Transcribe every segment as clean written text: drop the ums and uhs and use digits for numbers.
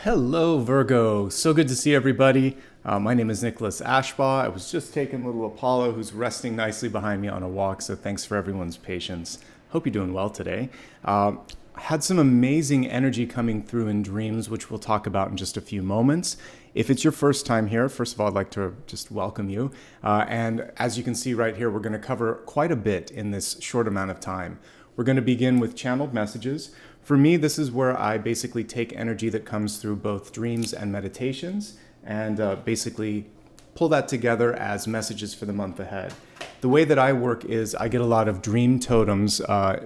Hello, Virgo. So good to see everybody. My name is Nicholas Ashbaugh. I was just taking little Apollo, who's resting nicely behind me on a walk, so thanks for everyone's patience. Hope you're doing well today. Had some amazing energy coming through in dreams, which we'll talk about in just a few moments. If it's your first time here, first of all, I'd like to just welcome you. And as you can see right here, we're going to cover quite a bit in this short amount of time. We're going to begin with channeled messages. For me, this is where I basically take energy that comes through both dreams and meditations and basically pull that together as messages for the month ahead. The way that I work is I get a lot of dream totems,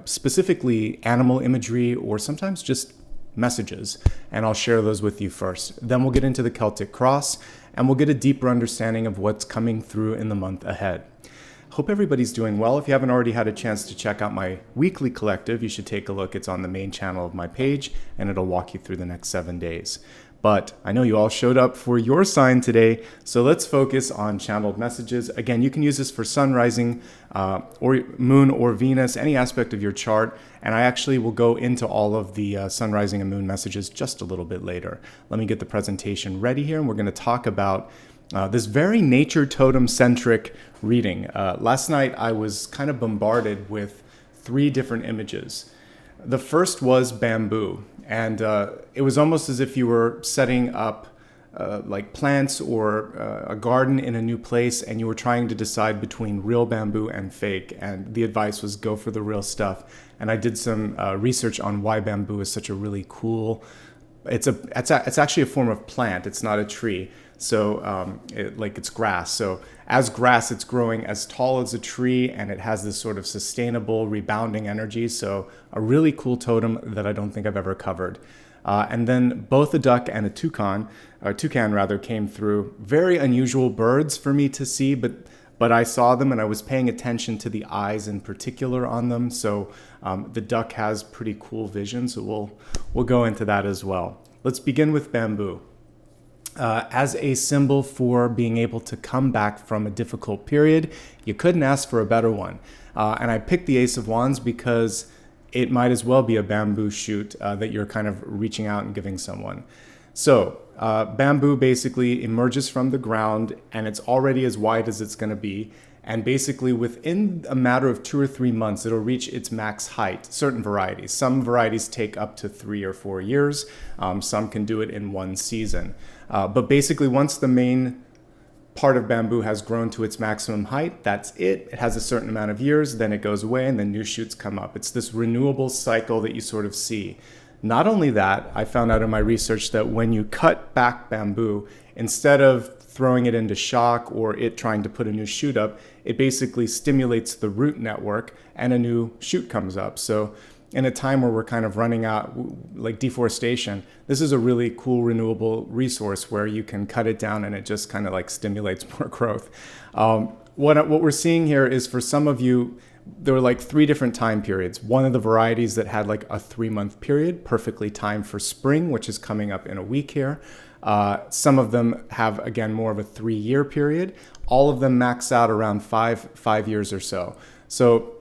specifically animal imagery or sometimes just messages, and I'll share those with you first. Then we'll get into the Celtic Cross and we'll get a deeper understanding of what's coming through in the month ahead. Hope everybody's doing well. If you haven't already had a chance to check out my weekly collective, you should take a look. It's on the main channel of my page, and it'll walk you through the next 7 days. But I know you all showed up for your sign today, so let's focus on channeled messages. Again, you can use this for sun, rising, or moon or Venus, any aspect of your chart, and I actually will go into all of the sun, rising, and moon messages just a little bit later. Let me get the presentation ready here, and we're going to talk about this very nature totem centric reading. Last night I was kind of bombarded with 3 different images. The first was bamboo, and it was almost as if you were setting up like plants or a garden in a new place, and you were trying to decide between real bamboo and fake, and the advice was go for the real stuff. And I did some research on why bamboo is such a really cool, it's actually a form of plant, it's not a tree. So it's grass. So as grass, it's growing as tall as a tree, and it has this sort of sustainable rebounding energy. So a really cool totem that I don't think I've ever covered. And then both a duck and a toucan came through. Very unusual birds for me to see, but I saw them and I was paying attention to the eyes in particular on them. So the duck has pretty cool vision. So we'll go into that as well. Let's begin with bamboo. As a symbol for being able to come back from a difficult period. You couldn't ask for a better one. And I picked the Ace of Wands because it might as well be a bamboo shoot that you're kind of reaching out and giving someone. So bamboo basically emerges from the ground, and it's already as wide as it's going to be. And basically within a matter of 2 or 3 months, it'll reach its max height, certain varieties. Some varieties take up to 3 or 4 years. Some can do it in 1 season. But basically once the main part of bamboo has grown to its maximum height, that's it. It has a certain amount of years, then it goes away, and then new shoots come up. It's this renewable cycle that you sort of see. Not only that, I found out in my research that when you cut back bamboo, instead of throwing it into shock or it trying to put a new shoot up, it basically stimulates the root network and a new shoot comes up. So in a time where we're kind of running out, like deforestation, this is a really cool renewable resource where you can cut it down and it just kind of like stimulates more growth. What we're seeing here is, for some of you, there were like 3 different time periods. One of the varieties that had like a 3-month period, perfectly timed for spring, which is coming up in a week here. Some of them have, again, more of a 3-year period. All of them max out around five years or so. So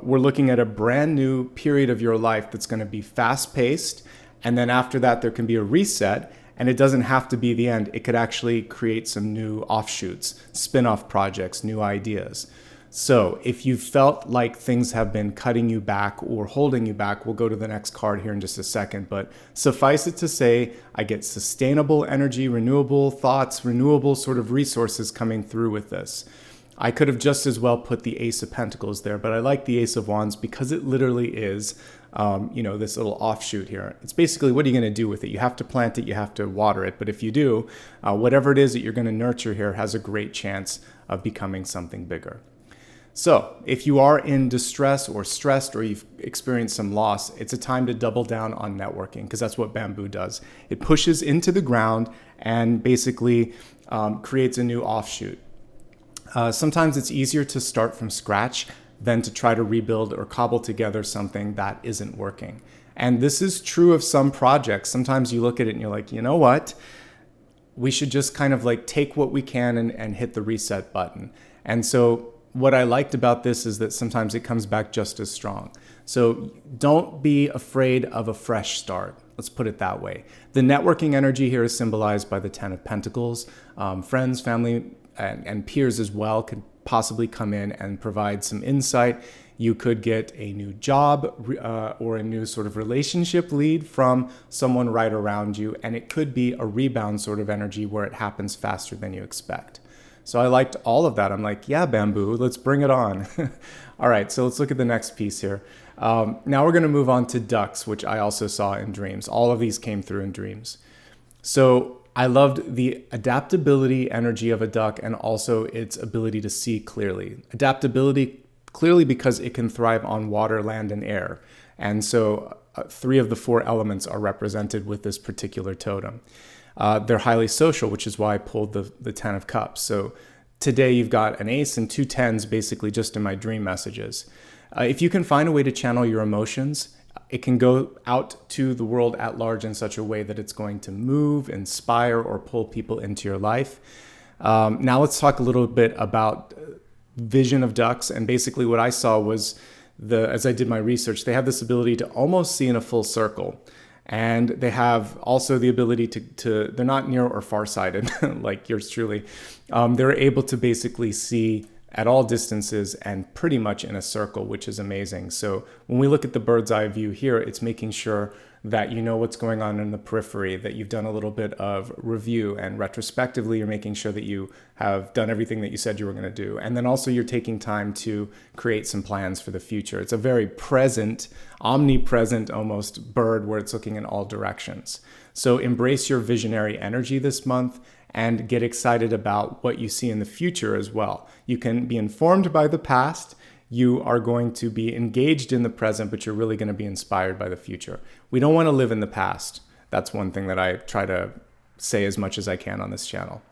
we're looking at a brand new period of your life that's going to be fast-paced. And then after that, there can be a reset. And it doesn't have to be the end. It could actually create some new offshoots, spin-off projects, new ideas. So if you felt like things have been cutting you back or holding you back, we'll go to the next card here in just a second. But suffice it to say, I get sustainable energy, renewable thoughts, renewable sort of resources coming through with this. I could have just as well put the Ace of Pentacles there, but I like the Ace of Wands because it literally is, this little offshoot here. It's basically, what are you going to do with it? You have to plant it, you have to water it. But if you do, whatever it is that you're going to nurture here has a great chance of becoming something bigger. So if you are in distress or stressed or you've experienced some loss, it's a time to double down on networking, because that's what bamboo does. It pushes into the ground and basically creates a new offshoot. Sometimes it's easier to start from scratch than to try to rebuild or cobble together something that isn't working. And this is true of some projects. Sometimes you look at it and you're like, you know what? We should just kind of like take what we can and hit the reset button. And so what I liked about this is that sometimes it comes back just as strong. So don't be afraid of a fresh start. Let's put it that way. The networking energy here is symbolized by the Ten of Pentacles. Friends, family, and peers as well could possibly come in and provide some insight. You could get a new job or a new sort of relationship lead from someone right around you, and it could be a rebound sort of energy where it happens faster than you expect. So I liked all of that. I'm like, yeah, bamboo, let's bring it on. All right, so let's look at the next piece here. Now we're going to move on to ducks, which I also saw in dreams. All of these came through in dreams. So I loved the adaptability energy of a duck and also its ability to see clearly. Adaptability clearly because it can thrive on water, land, and air. And so 3 of the 4 elements are represented with this particular totem. They're highly social, which is why I pulled the 10 of cups. So today you've got an ace and 2 tens basically just in my dream messages. If you can find a way to channel your emotions, it can go out to the world at large in such a way that it's going to move, inspire, or pull people into your life. Now let's talk a little bit about vision of ducks. And basically what I saw was, as I did my research, they have this ability to almost see in a full circle. And they have also the ability to they're not near or farsighted like yours truly. They're able to basically see at all distances and pretty much in a circle, which is amazing. So when we look at the bird's eye view here, it's making sure that you know what's going on in the periphery, that you've done a little bit of review, and retrospectively you're making sure that you have done everything that you said you were going to do. And then also you're taking time to create some plans for the future. It's a very present, omnipresent almost bird where it's looking in all directions. So embrace your visionary energy this month and get excited about what you see in the future as well. You can be informed by the past. You are going to be engaged in the present, but you're really going to be inspired by the future. We don't want to live in the past. That's one thing that I try to say as much as I can on this channel.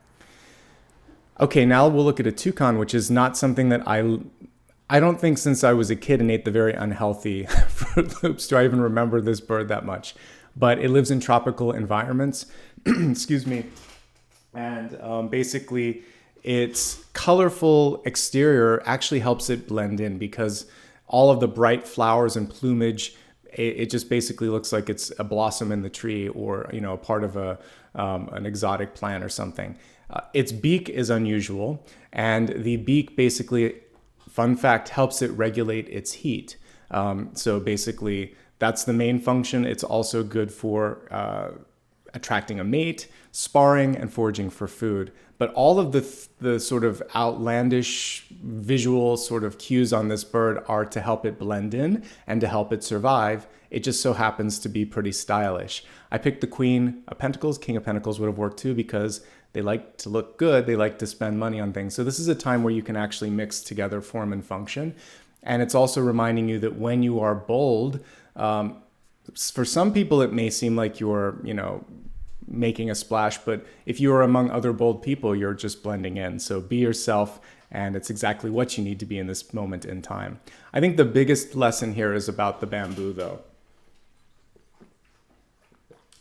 Okay, now we'll look at a toucan, which is not something that I don't think since I was a kid and ate the very unhealthy Fruit Loops do I even remember this bird that much. But it lives in tropical environments. Excuse me. And basically, its colorful exterior actually helps it blend in because all of the bright flowers and plumage, it just basically looks like it's a blossom in the tree or, you know, a part of an exotic plant or something. Its beak is unusual, and the beak basically, fun fact, helps it regulate its heat. So basically, that's the main function. It's also good for attracting a mate, sparring, and foraging for food. But all of the sort of outlandish visual sort of cues on this bird are to help it blend in and to help it survive. It just so happens to be pretty stylish. I picked the Queen of Pentacles. King of Pentacles would have worked too because they like to look good. They like to spend money on things. So this is a time where you can actually mix together form and function. And it's also reminding you that when you are bold, for some people it may seem like you're, you know, making a splash, but if you are among other bold people, you're just blending in. So be yourself, and it's exactly what you need to be in this moment in time. I think the biggest lesson here is about the bamboo though,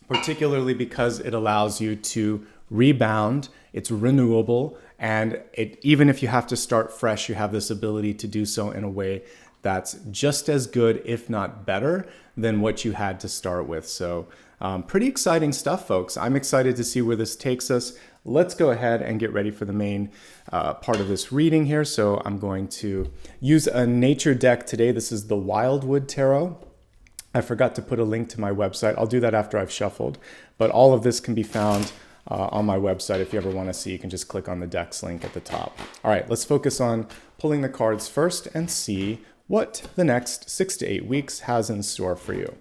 particularly because it allows you to rebound, it's renewable, and even if you have to start fresh, you have this ability to do so in a way that's just as good, if not better, than what you had to start with. So pretty exciting stuff, folks. I'm excited to see where this takes us. Let's go ahead and get ready for the main part of this reading here. So I'm going to use a nature deck today. This is the Wildwood Tarot. I forgot to put a link to my website. I'll do that after I've shuffled. But all of this can be found on my website. If you ever want to see, you can just click on the decks link at the top. All right, let's focus on pulling the cards first and see what the next 6 to 8 weeks has in store for you.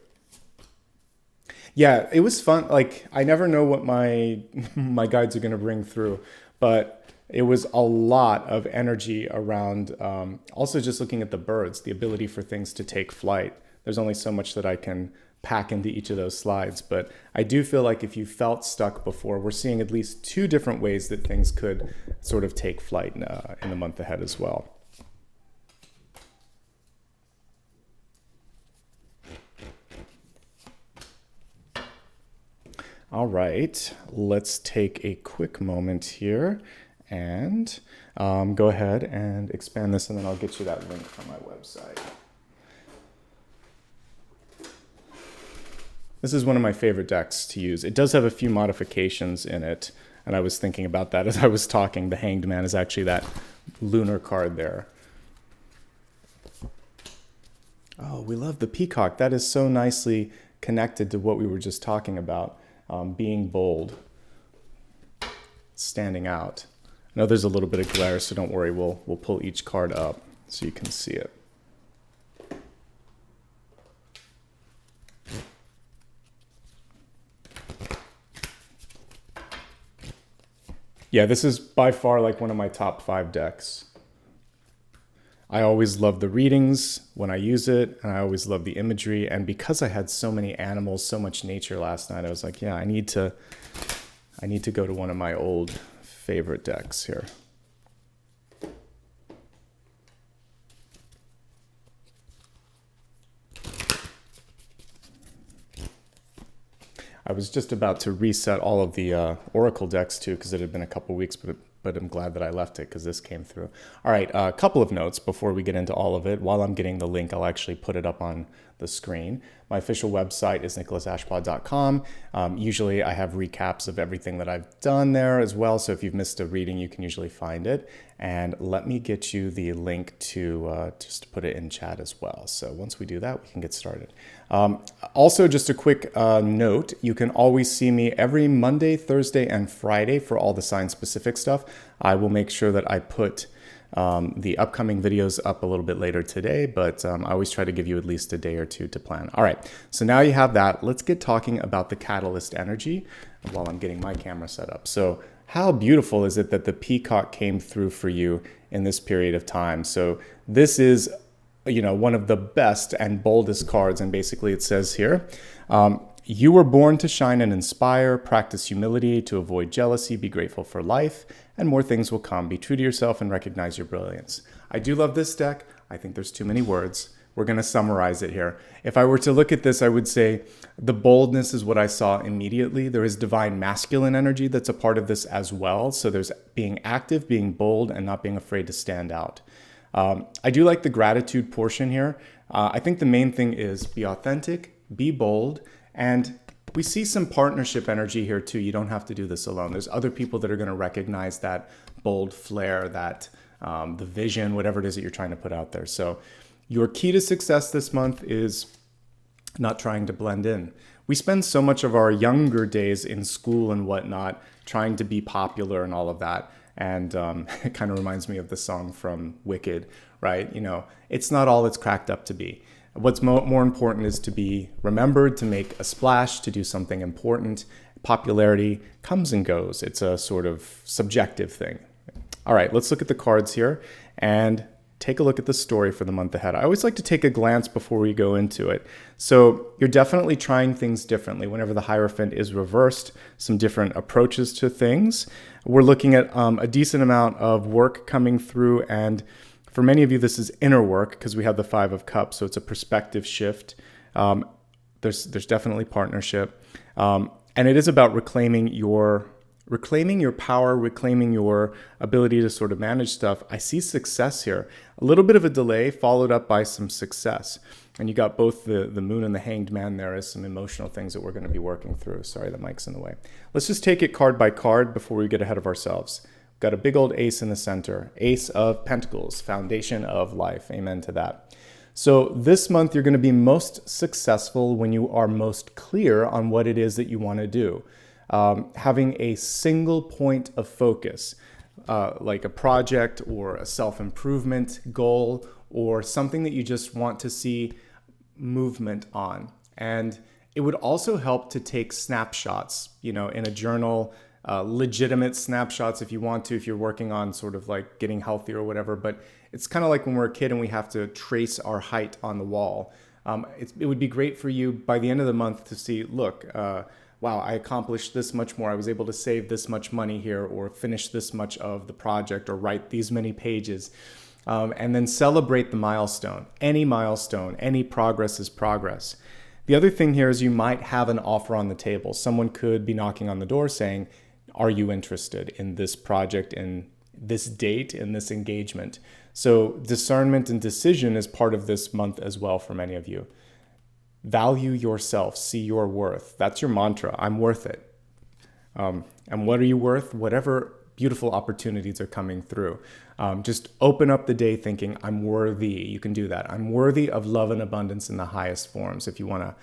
Yeah, it was fun. Like, I never know what my guides are going to bring through, but it was a lot of energy around also just looking at the birds, the ability for things to take flight. There's only so much that I can pack into each of those slides, but I do feel like if you felt stuck before, we're seeing at least 2 different ways that things could sort of take flight in the month ahead as well. All right, let's take a quick moment here and go ahead and expand this, and then I'll get you that link from my website. This is one of my favorite decks to use. It does have a few modifications in it, and I was thinking about that as I was talking. The Hanged Man is actually that lunar card there. Oh, we love the peacock. That is so nicely connected to what we were just talking about, being bold, standing out. I know there's a little bit of glare, so don't worry. We'll pull each card up so you can see it. Yeah, this is by far like one of my top 5 decks. I always love the readings when I use it, and I always love the imagery. And because I had so many animals, so much nature last night, I was like, yeah, I need to go to one of my old favorite decks here. I was just about to reset all of the Oracle decks too, because it had been a couple weeks, but I'm glad that I left it because this came through. All right, a couple of notes before we get into all of it. While I'm getting the link, I'll actually put it up on the screen. My official website is nicholasashbaugh.com. Usually I have recaps of everything that I've done there as well, so if you've missed a reading, you can usually find it. And let me get you the link to just put it in chat as well. So once we do that, we can get started. Also, just a quick note, you can always see me every Monday, Thursday, and Friday for all the sign-specific stuff. I will make sure that I put the upcoming videos up a little bit later today, but I always try to give you at least a day or two to plan. All right, so now you have that. Let's get talking about the catalyst energy while I'm getting my camera set up. So how beautiful is it that the peacock came through for you in this period of time? So this is, you know, one of the best and boldest cards, and basically it says here, you were born to shine and inspire, practice humility to avoid jealousy, be grateful for life, and more things will come. Be true to yourself and recognize your brilliance. I do love this deck. I think there's too many words. We're going to summarize it here. If I were to look at this, I would say the boldness is what I saw immediately. There is divine masculine energy that's a part of this as well. So there's being active, being bold, and not being afraid to stand out. I do like the gratitude portion here. I think the main thing is be authentic, be bold, and we see some partnership energy here too. You don't have to do this alone. There's other people that are going to recognize that bold flair, that the vision, whatever it is that you're trying to put out there. So your key to success this month is not trying to blend in. We spend so much of our younger days in school and whatnot trying to be popular and all of that. And it kind of reminds me of the song from Wicked, right? You know, it's not all it's cracked up to be. What's more important is to be remembered, to make a splash, to do something important. Popularity comes and goes. It's a sort of subjective thing. All right, let's look at the cards here and take a look at the story for the month ahead. I always like to take a glance before we go into it. So you're definitely trying things differently. Whenever the Hierophant is reversed, some different approaches to things. We're looking at a decent amount of work coming through, and for many of you, this is inner work because we have the 5 of Cups, so it's a perspective shift. There's definitely partnership, and it is about reclaiming your power, reclaiming your ability to sort of manage stuff. I see success here. A little bit of a delay followed up by some success. And you got both the moon and the Hanged Man there as some emotional things that we're going to be working through. Sorry, the mic's in the way. Let's just take it card by card before we get ahead of ourselves. Got a big old ace in the center. Ace of Pentacles, foundation of life. Amen to that. So this month, you're going to be most successful when you are most clear on what it is that you want to do. Having a single point of focus, like a project or a self-improvement goal or something that you just want to see movement on. And it would also help to take snapshots, you know, in a journal, legitimate snapshots if you want to, if you're working on sort of like getting healthy or whatever. But it's kind of like when we're a kid and we have to trace our height on the wall. It would be great for you by the end of the month to see, look, wow, I accomplished this much more. I was able to save this much money here or finish this much of the project or write these many pages. And then celebrate the milestone. Any progress is progress. The other thing here is you might have an offer on the table. Someone could be knocking on the door saying, are you interested in this project, in this date, in this engagement? So discernment and decision is part of this month as well for many of you. Value yourself, see your worth. That's your mantra. I'm worth it. And what are you worth? Whatever beautiful opportunities are coming through. Just open up the day thinking, I'm worthy. You can do that. I'm worthy of love and abundance in the highest forms if you want to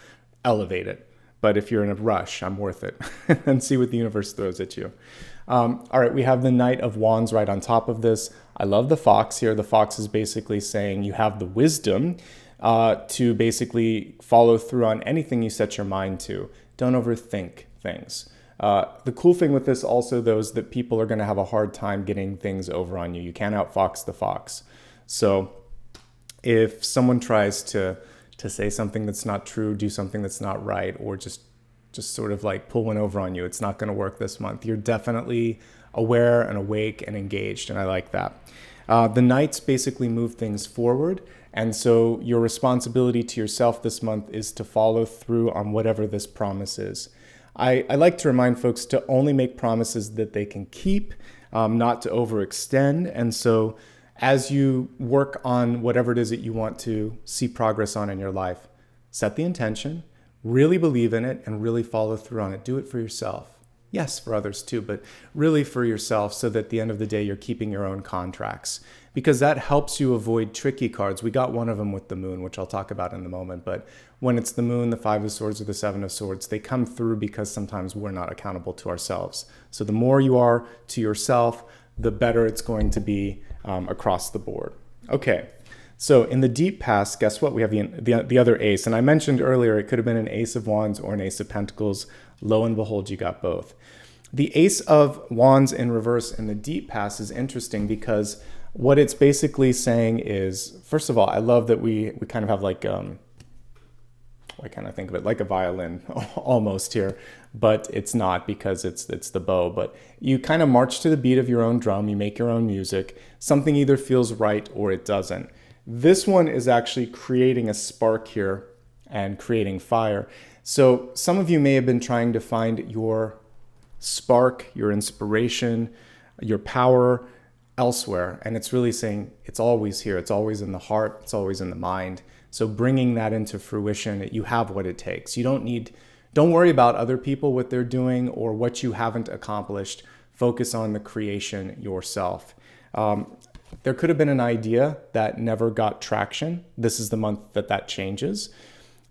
elevate it. But if you're in a rush, I'm worth it. And see what the universe throws at you. All right, we have the Knight of Wands right on top of this. I love the fox here. The fox is basically saying you have the wisdom to basically follow through on anything you set your mind to. Don't overthink things. The cool thing with this also, though, is that people are going to have a hard time getting things over on you. You can't outfox the fox. So if someone tries to say something that's not true, do something that's not right, or just sort of like pull one over on you, it's not going to work this month. You're definitely aware and awake and engaged, and I like that. The Knights basically move things forward, and so your responsibility to yourself this month is to follow through on whatever this promise is. I like to remind folks to only make promises that they can keep, not to overextend. And so as you work on whatever it is that you want to see progress on in your life, set the intention, really believe in it, and really follow through on it. Do it for yourself. Yes, for others too, but really for yourself, so that at the end of the day, you're keeping your own contracts, because that helps you avoid tricky cards. We got one of them with the moon, which I'll talk about in a moment. But when it's the moon, the Five of Swords, or the Seven of Swords, they come through because sometimes we're not accountable to ourselves. So the more you are to yourself, the better it's going to be across the board. Okay. So in the deep past, guess what? We have the other ace. And I mentioned earlier, it could have been an Ace of Wands or an Ace of Pentacles. Lo and behold, you got both. The Ace of Wands in reverse in the deep past is interesting because what it's basically saying is, first of all, I love that we kind of have like, I kind of think of it like a violin almost here, but it's not, because it's the bow. But you kind of march to the beat of your own drum. You make your own music. Something either feels right or it doesn't. This one is actually creating a spark here and creating fire. So some of you may have been trying to find your spark, your inspiration, your power elsewhere. And it's really saying it's always here. It's always in the heart. It's always in the mind. So bringing that into fruition, you have what it takes. You don't worry about other people, what they're doing, or what you haven't accomplished. Focus on the creation yourself. There could have been an idea that never got traction. This is the month that changes.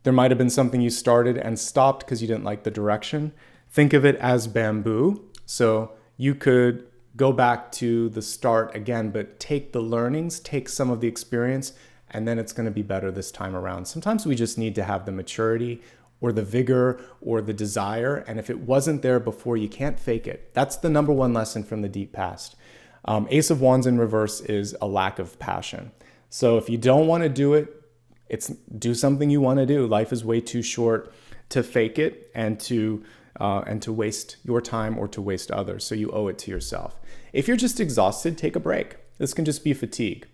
There might have been something you started and stopped because you didn't like the direction. Think of it as bamboo. So you could go back to the start again, but take the learnings, take some of the experience, and then it's going to be better this time around. Sometimes we just need to have the maturity or the vigor or the desire. And if it wasn't there before, you can't fake it. That's the number one lesson from the deep past. Ace of Wands in reverse is a lack of passion. So if you don't want to do it, do something you want to do. Life is way too short to fake it and to waste your time or to waste others. So you owe it to yourself. If you're just exhausted, take a break. This can just be fatigue.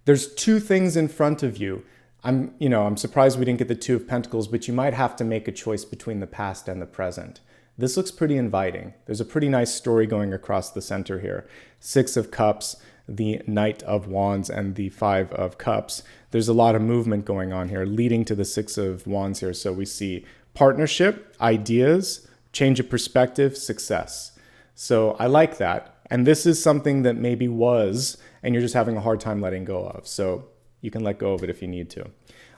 There's two things in front of you. I'm surprised we didn't get the Two of Pentacles, but you might have to make a choice between the past and the present. This looks pretty inviting. There's a pretty nice story going across the center here. Six of Cups, the Knight of Wands, and the Five of Cups. There's a lot of movement going on here, leading to the Six of Wands here. So we see partnership, ideas, change of perspective, success. So I like that. And this is something that maybe was, and you're just having a hard time letting go of. So you can let go of it if you need to.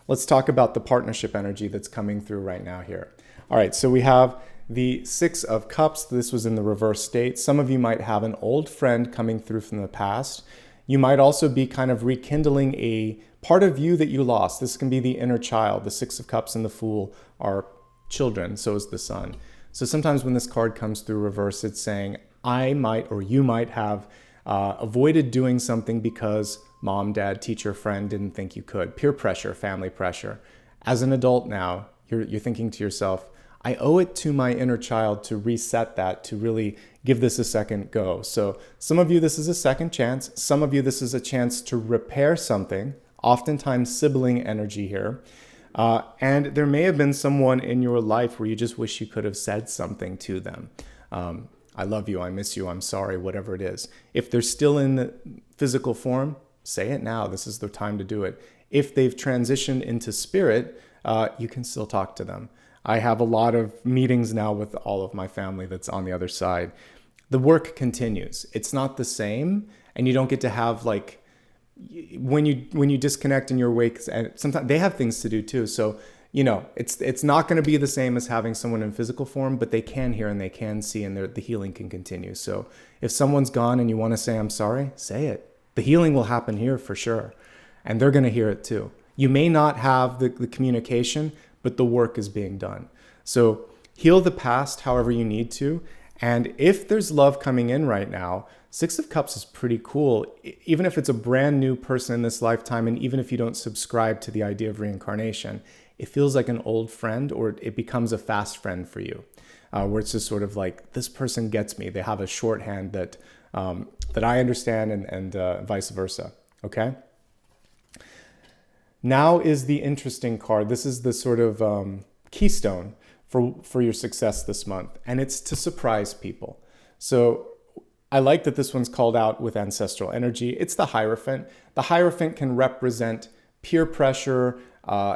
Let's talk about the partnership energy that's coming through right now here. All right, so we have the Six of Cups. This was in the reverse state. Some of you might have an old friend coming through from the past. You might also be kind of rekindling a part of you that you lost. This can be the inner child. The Six of Cups and the Fool are children, so is the Sun. So sometimes when this card comes through reverse, it's saying I might, or you might have avoided doing something because mom, dad, teacher, friend didn't think you could. Peer pressure, family pressure. As an adult now, you're thinking to yourself, I owe it to my inner child to reset that, to really give this a second go. So some of you, this is a second chance. Some of you, this is a chance to repair something, oftentimes sibling energy here. And there may have been someone in your life where you just wish you could have said something to them. I love you, I miss you, I'm sorry, whatever it is. If they're still in the physical form, say it now. This is the time to do it. If they've transitioned into spirit, you can still talk to them. I have a lot of meetings now with all of my family that's on the other side. The work continues. It's not the same, and you don't get to have like, when you disconnect and you're awake, and sometimes they have things to do too. So, it's not going to be the same as having someone in physical form, but they can hear and they can see, and the healing can continue. So if someone's gone and you want to say, I'm sorry, say it. The healing will happen here for sure. And they're going to hear it too. You may not have the communication, but the work is being done. So heal the past however you need to. And if there's love coming in right now, Six of Cups is pretty cool. Even if it's a brand new person in this lifetime, and even if you don't subscribe to the idea of reincarnation, it feels like an old friend, or it becomes a fast friend for you, where it's just sort of like, this person gets me. They have a shorthand that I understand, and vice versa. Okay? Now is the interesting card. This is the sort of keystone for your success this month, and it's to surprise people. So I like that this one's called out with ancestral energy. It's the Hierophant. The Hierophant can represent peer pressure.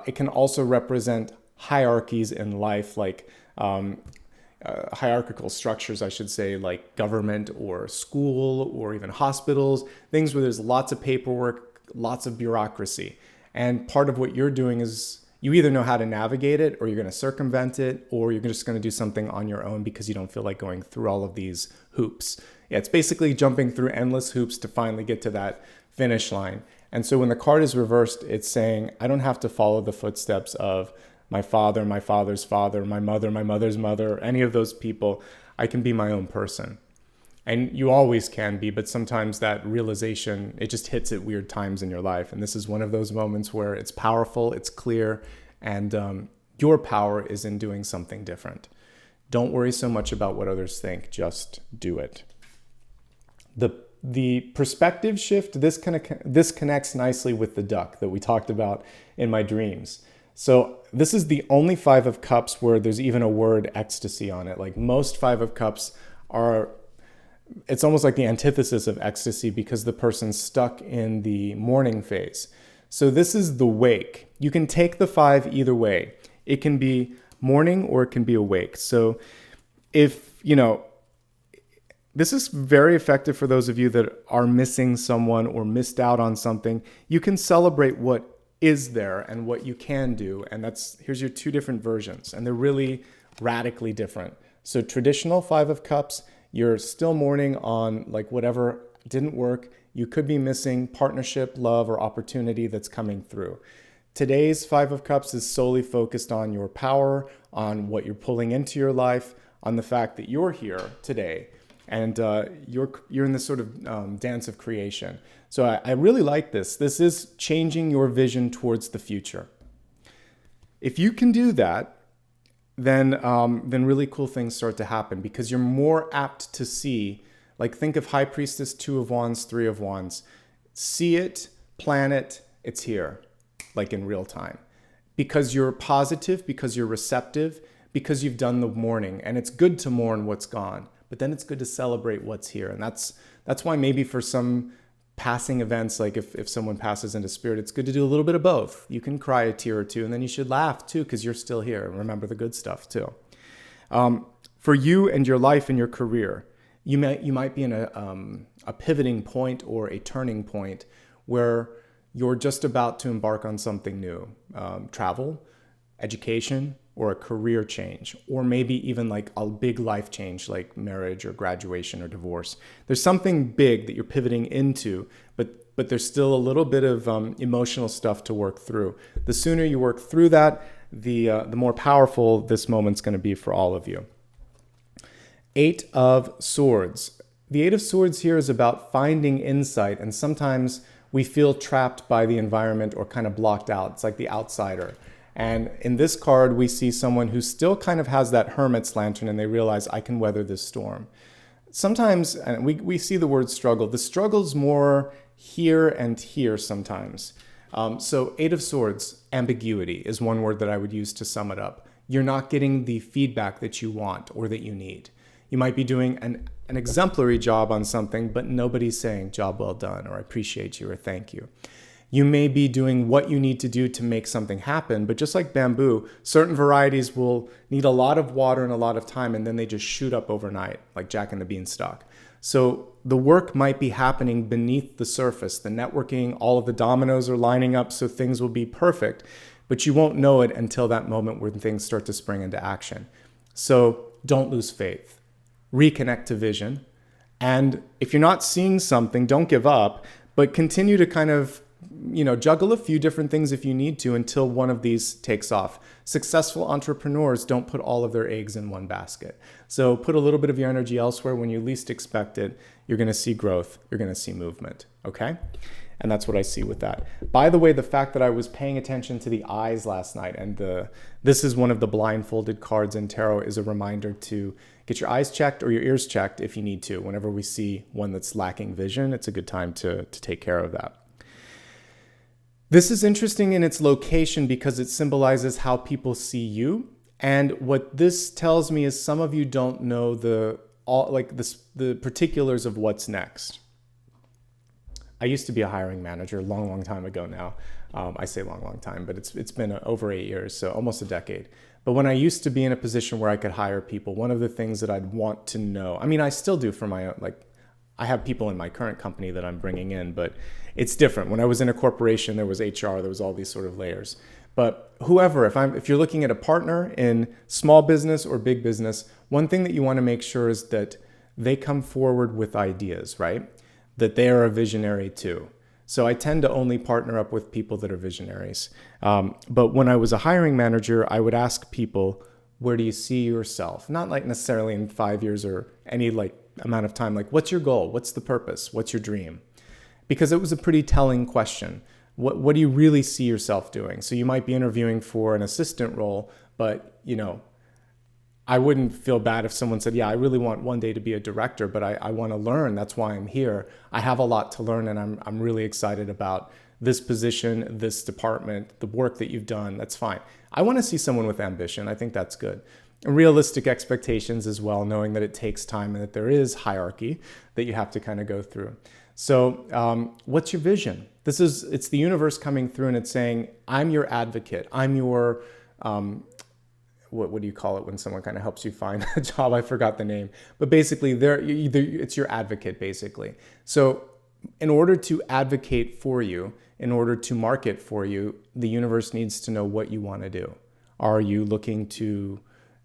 It can also represent hierarchies in life, like hierarchical structures, I should say, like government or school or even hospitals, things where there's lots of paperwork, lots of bureaucracy. And part of what you're doing is you either know how to navigate it, or you're going to circumvent it, or you're just going to do something on your own because you don't feel like going through all of these hoops. Yeah, it's basically jumping through endless hoops to finally get to that finish line. And so when the card is reversed, it's saying, I don't have to follow the footsteps of my father, my father's father, my mother, my mother's mother, any of those people. I can be my own person. And you always can be, but sometimes that realization, it just hits at weird times in your life. And this is one of those moments where it's powerful, it's clear, and your power is in doing something different. Don't worry so much about what others think, just do it. The perspective shift, this connects nicely with the duck that we talked about in my dreams. So this is the only Five of Cups where there's even a word ecstasy on it. Like most Five of Cups it's almost like the antithesis of ecstasy because the person's stuck in the mourning phase. So this is the wake. You can take the five either way. It can be mourning or it can be awake. So if, this is very effective for those of you that are missing someone or missed out on something. You can celebrate what is there and what you can do. And here's your two different versions. And they're really radically different. So traditional Five of Cups, you're still mourning on like whatever didn't work. You could be missing partnership, love, or opportunity that's coming through. Today's Five of Cups is solely focused on your power, on what you're pulling into your life, on the fact that you're here today, and you're in this sort of dance of creation. So I really like this. This is changing your vision towards the future. If you can do that, then really cool things start to happen because you're more apt to see, like think of High Priestess, Two of Wands, Three of Wands. See it, plan it, it's here, like in real time. Because you're positive, because you're receptive, because you've done the mourning. And it's good to mourn what's gone, but then it's good to celebrate what's here. And that's why maybe for some passing events, like if someone passes into spirit, it's good to do a little bit of both. You can cry a tear or two, and then you should laugh too, because you're still here. And remember the good stuff too. For you and your life and your career, you might be in a pivoting point or a turning point where you're just about to embark on something new. Travel, education, or a career change, or maybe even like a big life change like marriage or graduation or divorce. There's something big that you're pivoting into, but there's still a little bit of emotional stuff to work through. The sooner you work through that, the more powerful this moment's going to be for all of you. Eight of Swords. The Eight of Swords here is about finding insight, and sometimes we feel trapped by the environment or kind of blocked out. It's like the outsider. And in this card, we see someone who still kind of has that hermit's lantern and they realize, I can weather this storm. Sometimes, and we see the word struggle. The struggle's more here and here sometimes. So Eight of Swords, ambiguity is one word that I would use to sum it up. You're not getting the feedback that you want or that you need. You might be doing an exemplary job on something, but nobody's saying job well done or I appreciate you or thank you. You may be doing what you need to do to make something happen, but just like bamboo, certain varieties will need a lot of water and a lot of time, and then they just shoot up overnight, like Jack and the Beanstalk. So the work might be happening beneath the surface. The networking, all of the dominoes are lining up so things will be perfect, but you won't know it until that moment when things start to spring into action. So don't lose faith. Reconnect to vision. And if you're not seeing something, don't give up, but continue to kind of, juggle a few different things if you need to until one of these takes off. Successful entrepreneurs don't put all of their eggs in one basket. So put a little bit of your energy elsewhere. When you least expect it, you're going to see growth. You're going to see movement. Okay? And that's what I see with that. By the way, the fact that I was paying attention to the eyes last night, and this is one of the blindfolded cards in tarot, is a reminder to get your eyes checked or your ears checked if you need to. Whenever we see one that's lacking vision, it's a good time to take care of that. This is interesting in its location because it symbolizes how people see you. And what this tells me is some of you don't know the particulars of what's next. I used to be a hiring manager a long time ago now. I say long time, but it's been over 8 years, so almost a decade. But when I used to be in a position where I could hire people, one of the things that I'd want to know, I still do for my own, I have people in my current company that I'm bringing in, but it's different. When I was in a corporation, there was HR, there was all these sort of layers. But whoever, if you're looking at a partner in small business or big business, one thing that you want to make sure is that they come forward with ideas, right? That they are a visionary too. So I tend to only partner up with people that are visionaries. But when I was a hiring manager, I would ask people, where do you see yourself? Not necessarily in 5 years or any amount of time. What's your goal? What's the purpose? What's your dream? Because it was a pretty telling question. What do you really see yourself doing? So you might be interviewing for an assistant role, but I wouldn't feel bad if someone said, yeah, I really want one day to be a director, but I want to learn. That's why I'm here. I have a lot to learn, and I'm really excited about this position, this department, the work that you've done. That's fine. I want to see someone with ambition. I think that's good. Realistic expectations as well, knowing that it takes time and that there is hierarchy that you have to kind of go through. So what's your vision? It's the universe coming through, and it's saying, I'm your advocate. I'm your, what do you call it when someone kind of helps you find a job? I forgot the name. But basically, it's your advocate, basically. So in order to advocate for you, in order to market for you, the universe needs to know what you want to do. Are you looking to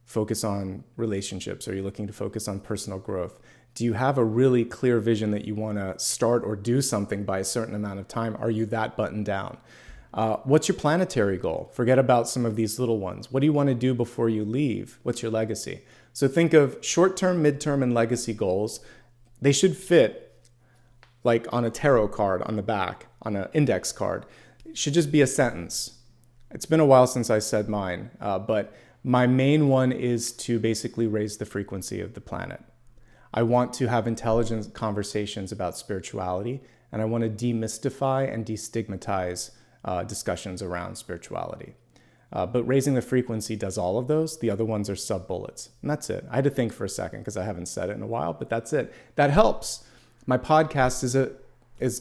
focus on relationships? Are you looking to focus on personal growth? Do you have a really clear vision that you want to start or do something by a certain amount of time? Are you that buttoned down? What's your planetary goal? Forget about some of these little ones. What do you want to do before you leave? What's your legacy? So think of short-term, mid-term, and legacy goals. They should fit on a tarot card on the back, on an index card. It should just be a sentence. It's been a while since I said mine, but my main one is to basically raise the frequency of the planet. I want to have intelligent conversations about spirituality, and I want to demystify and destigmatize discussions around spirituality. But raising the frequency does all of those. The other ones are sub-bullets, and that's it. I had to think for a second because I haven't said it in a while, but that's it. That helps. My podcast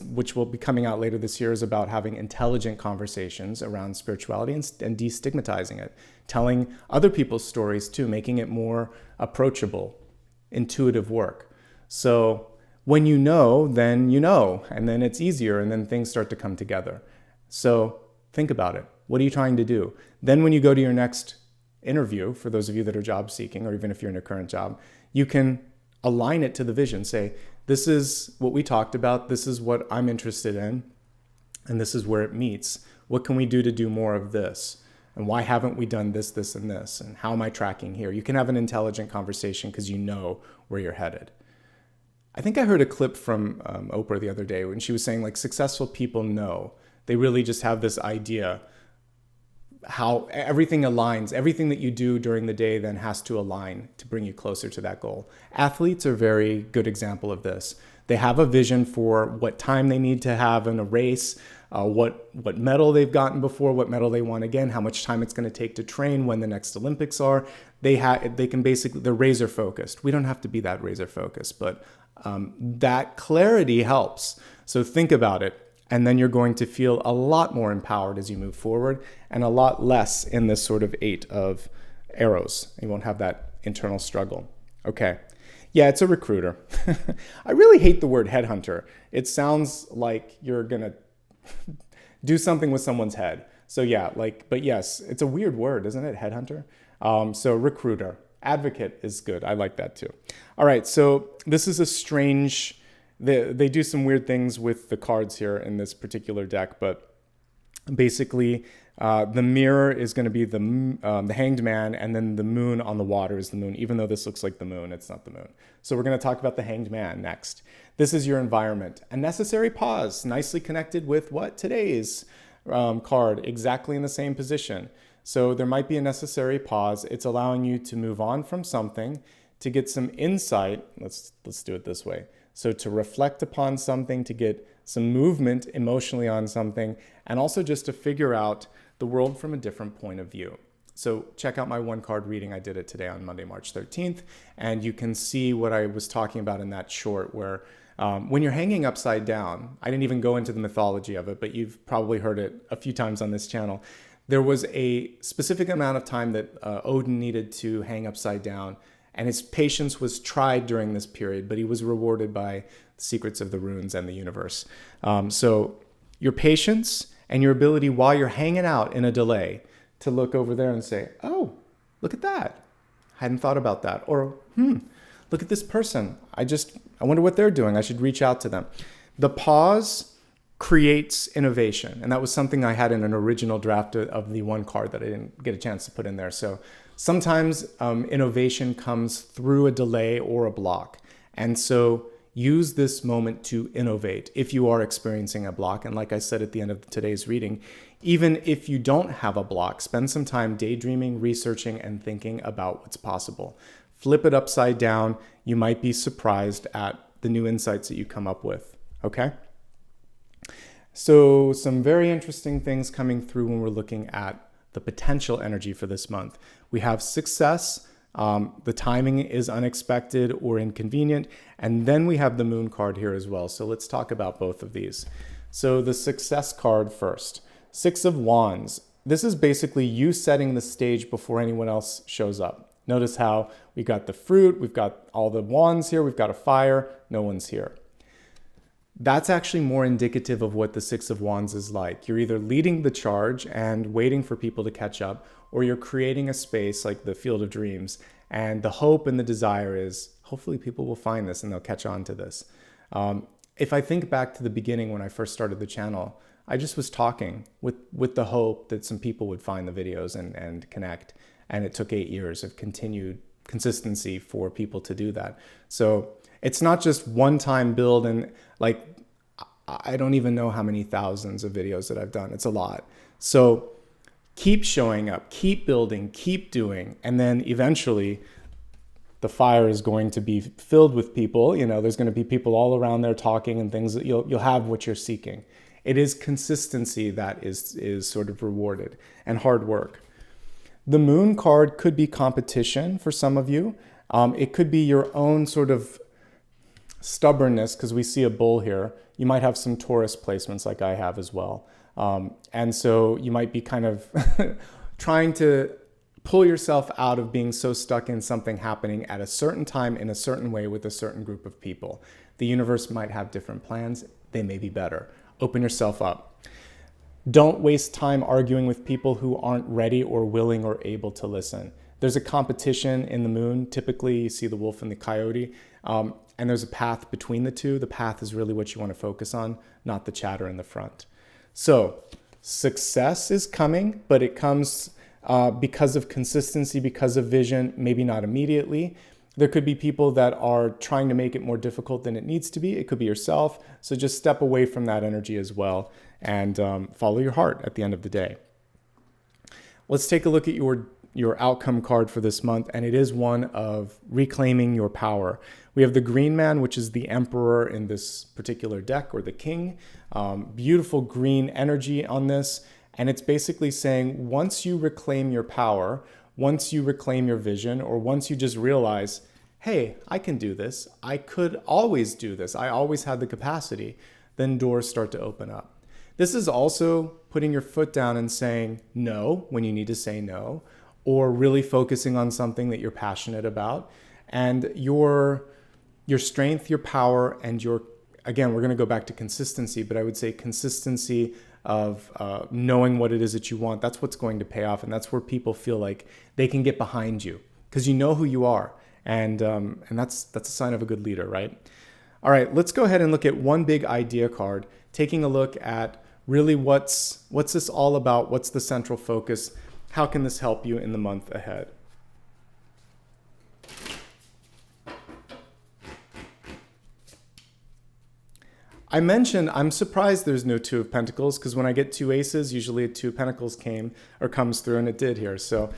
which will be coming out later this year, is about having intelligent conversations around spirituality and destigmatizing it, telling other people's stories too, making it more approachable, intuitive work. So when you know, then you know, and then it's easier, and then things start to come together. So think about it. What are you trying to do? Then when you go to your next interview, for those of you that are job seeking, or even if you're in a current job, you can align it to the vision. Say, this is what we talked about. This is what I'm interested in. And this is where it meets. What can we do to do more of this? And why haven't we done this, this, and this? And how am I tracking here? You can have an intelligent conversation because you know where you're headed. I think I heard a clip from Oprah the other day when she was saying successful people know. They really just have this idea how everything aligns. Everything that you do during the day then has to align to bring you closer to that goal. Athletes are a very good example of this. They have a vision for what time they need to have in a race, what medal they've gotten before, what medal they want again, how much time it's going to take to train, when the next Olympics are. They're razor focused. We don't have to be that razor focused, but that clarity helps. So think about it. And then you're going to feel a lot more empowered as you move forward and a lot less in this sort of 8 of arrows. You won't have that internal struggle. Okay. Yeah, it's a recruiter. I really hate the word headhunter. It sounds like you're going to do something with someone's head. So yeah, but yes, it's a weird word, isn't it? Headhunter. So recruiter. Advocate is good. I like that too. All right. So this is a strange, they do some weird things with the cards here in this particular deck, but basically the mirror is going to be the Hanged Man, and then the moon on the water is the moon. Even though this looks like the moon, it's not the moon. So we're going to talk about the Hanged Man next. This is your environment. A necessary pause, nicely connected with what? Today's card, exactly in the same position. So there might be a necessary pause. It's allowing you to move on from something, to get some insight. Let's do it this way. So to reflect upon something, to get some movement emotionally on something, and also just to figure out the world from a different point of view. So check out my 1-card reading. I did it today on Monday, March 13th, and you can see what I was talking about in that short where when you're hanging upside down, I didn't even go into the mythology of it, but you've probably heard it a few times on this channel. There was a specific amount of time that Odin needed to hang upside down, and his patience was tried during this period, but he was rewarded by the secrets of the runes and the universe. So your patience and your ability while you're hanging out in a delay to look over there and say, oh, look at that. I hadn't thought about that. Or, look at this person. I wonder what they're doing. I should reach out to them. The pause creates innovation. And that was something I had in an original draft of the 1 card that I didn't get a chance to put in there. So sometimes innovation comes through a delay or a block. And so use this moment to innovate if you are experiencing a block. And like I said at the end of today's reading, even if you don't have a block, spend some time daydreaming, researching, and thinking about what's possible. Flip it upside down. You might be surprised at the new insights that you come up with. Okay? So some very interesting things coming through when we're looking at the potential energy for this month. We have success. The timing is unexpected or inconvenient. And then we have the moon card here as well. So let's talk about both of these. So the success card first. 6 of Wands. This is basically you setting the stage before anyone else shows up. Notice how we got the fruit, we've got all the wands here, we've got a fire, no one's here. That's actually more indicative of what the 6 of Wands is like. You're either leading the charge and waiting for people to catch up, or you're creating a space like the Field of Dreams. And the hope and the desire is hopefully people will find this and they'll catch on to this. If I think back to the beginning when I first started the channel, I just was talking with the hope that some people would find the videos and connect. And it took 8 years of continued consistency for people to do that. So it's not just one-time build, and like, I don't even know how many thousands of videos that I've done. It's a lot. So keep showing up, keep building, keep doing. And then eventually the fire is going to be filled with people. You know, there's going to be people all around there talking and things that you'll have what you're seeking. It is consistency that is sort of rewarded, and hard work. The moon card could be competition for some of you. It could be your own sort of stubbornness, because we see a bull here. You might have some Taurus placements like I have as well. And so you might be kind of trying to pull yourself out of being so stuck in something happening at a certain time in a certain way with a certain group of people. The universe might have different plans. They may be better. Open yourself up. Don't waste time arguing with people who aren't ready or willing or able to listen. There's a competition in the moon. Typically, you see the wolf and the coyote, and there's a path between the two. The path is really what you want to focus on, not the chatter in the front. So success is coming, but it comes because of consistency, because of vision, maybe not immediately. There could be people that are trying to make it more difficult than it needs to be. It could be yourself. So just step away from that energy as well and follow your heart at the end of the day. Let's take a look at your outcome card for this month, and it is one of reclaiming your power. We have the Green Man, which is the Emperor in this particular deck, or the King. Beautiful green energy on this, and it's basically saying once you reclaim your power, once you reclaim your vision, or once you just realize, hey, I can do this, I could always do this, I always had the capacity, then doors start to open up. This is also putting your foot down and saying no when you need to say no, or really focusing on something that you're passionate about. And your strength, your power, and again, we're going to go back to consistency, but I would say consistency of knowing what it is that you want. That's what's going to pay off. And that's where people feel like they can get behind you because you know who you are. And that's a sign of a good leader, right? All right, let's go ahead and look at one big idea card, taking a look at really what's this all about? What's the central focus? How can this help you in the month ahead? I mentioned I'm surprised there's no Two of Pentacles because when I get two aces, usually a Two of Pentacles comes through, and it did here. So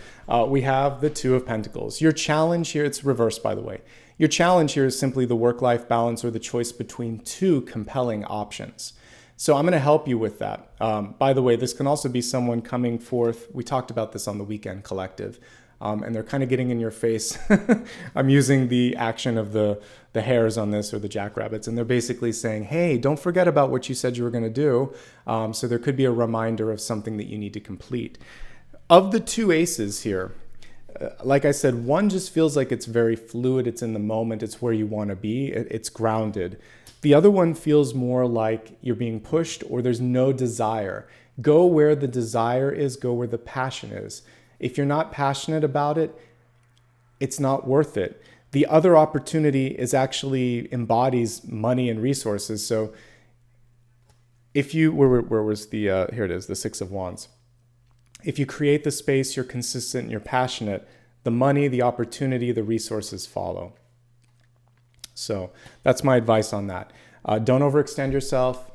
we have the Two of Pentacles. Your challenge here, it's reversed by the way. Your challenge here is simply the work-life balance or the choice between two compelling options. So I'm going to help you with that. By the way, this can also be someone coming forth. We talked about this on the Weekend Collective. And they're kind of getting in your face. I'm using the action of the hares on this, or the jackrabbits, and they're basically saying, hey, don't forget about what you said you were going to do. So there could be a reminder of something that you need to complete. Of the two aces here, like I said, one just feels like it's very fluid. It's in the moment. It's where you want to be. It's grounded. The other one feels more like you're being pushed or there's no desire. Go where the desire is. Go where the passion is. If you're not passionate about it, it's not worth it. The other opportunity is actually embodies money and resources. So if you, where was the, here it is, the Six of Wands. If you create the space, you're consistent, you're passionate, the money, the opportunity, the resources follow. So that's my advice on that. Don't overextend yourself.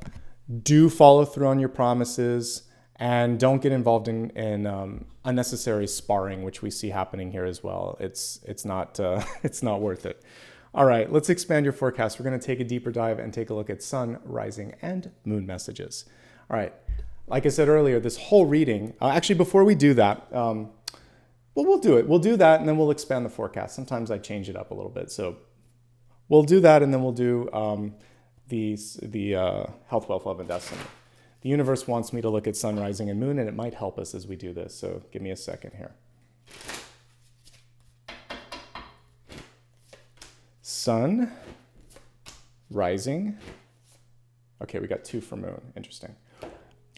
Do follow through on your promises. And don't get involved in unnecessary sparring, which we see happening here as well. It's not worth it. All right, let's expand your forecast. We're going to take a deeper dive and take a look at sun, rising, and moon messages. All right, like I said earlier, this whole reading. Actually, before we do that, well, we'll do it. We'll do that, and then we'll expand the forecast. Sometimes I change it up a little bit, so we'll do that, and then we'll do the health, wealth, love, and destiny. The universe wants me to look at sun, rising, and moon, and it might help us as we do this. So give me a second here. Sun, rising. Okay, we got two for moon. Interesting.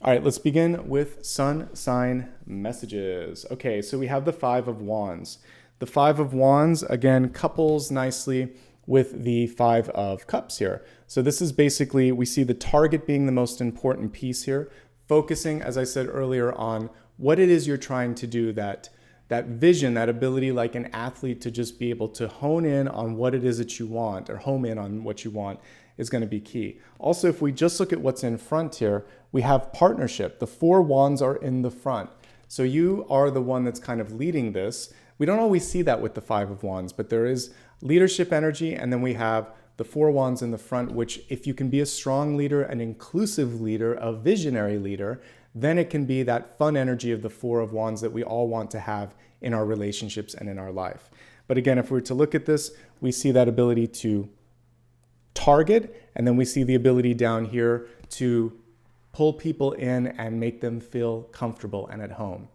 All right, let's begin with sun sign messages. Okay, so we have the Five of Wands. The Five of Wands, again, couples nicely with the Five of Cups here. So this is basically, we see the target being the most important piece here, focusing, as I said earlier, on what it is you're trying to do, that vision, that ability like an athlete to just be able to hone in on what it is that you want, or home in on what you want, is going to be key. Also, if we just look at what's in front here, we have partnership. The Four Wands are in the front. So you are the one that's kind of leading this. We don't always see that with the Five of Wands, but there is leadership energy, and then we have the Four Wands in the front, which if you can be a strong leader, an inclusive leader, a visionary leader, then it can be that fun energy of the Four of Wands that we all want to have in our relationships and in our life. But again, if we were to look at this, we see that ability to target, and then we see the ability down here to pull people in and make them feel comfortable and at home.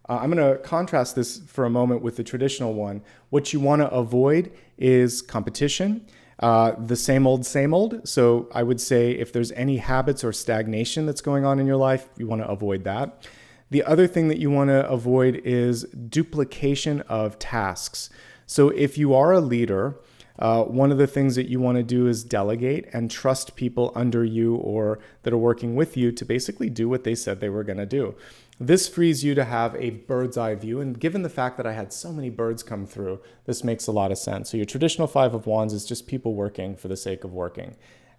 I'm going to contrast this for a moment with the traditional one. What you want to avoid is competition, the same old, same old. So I would say if there's any habits or stagnation that's going on in your life, you want to avoid that. The other thing that you want to avoid is duplication of tasks. So if you are a leader, one of the things that you want to do is delegate and trust people under you or that are working with you to basically do what they said they were going to do. This frees you to have a bird's eye view. And given the fact that I had so many birds come through, this makes a lot of sense. So your traditional Five of Wands is just people working for the sake of working.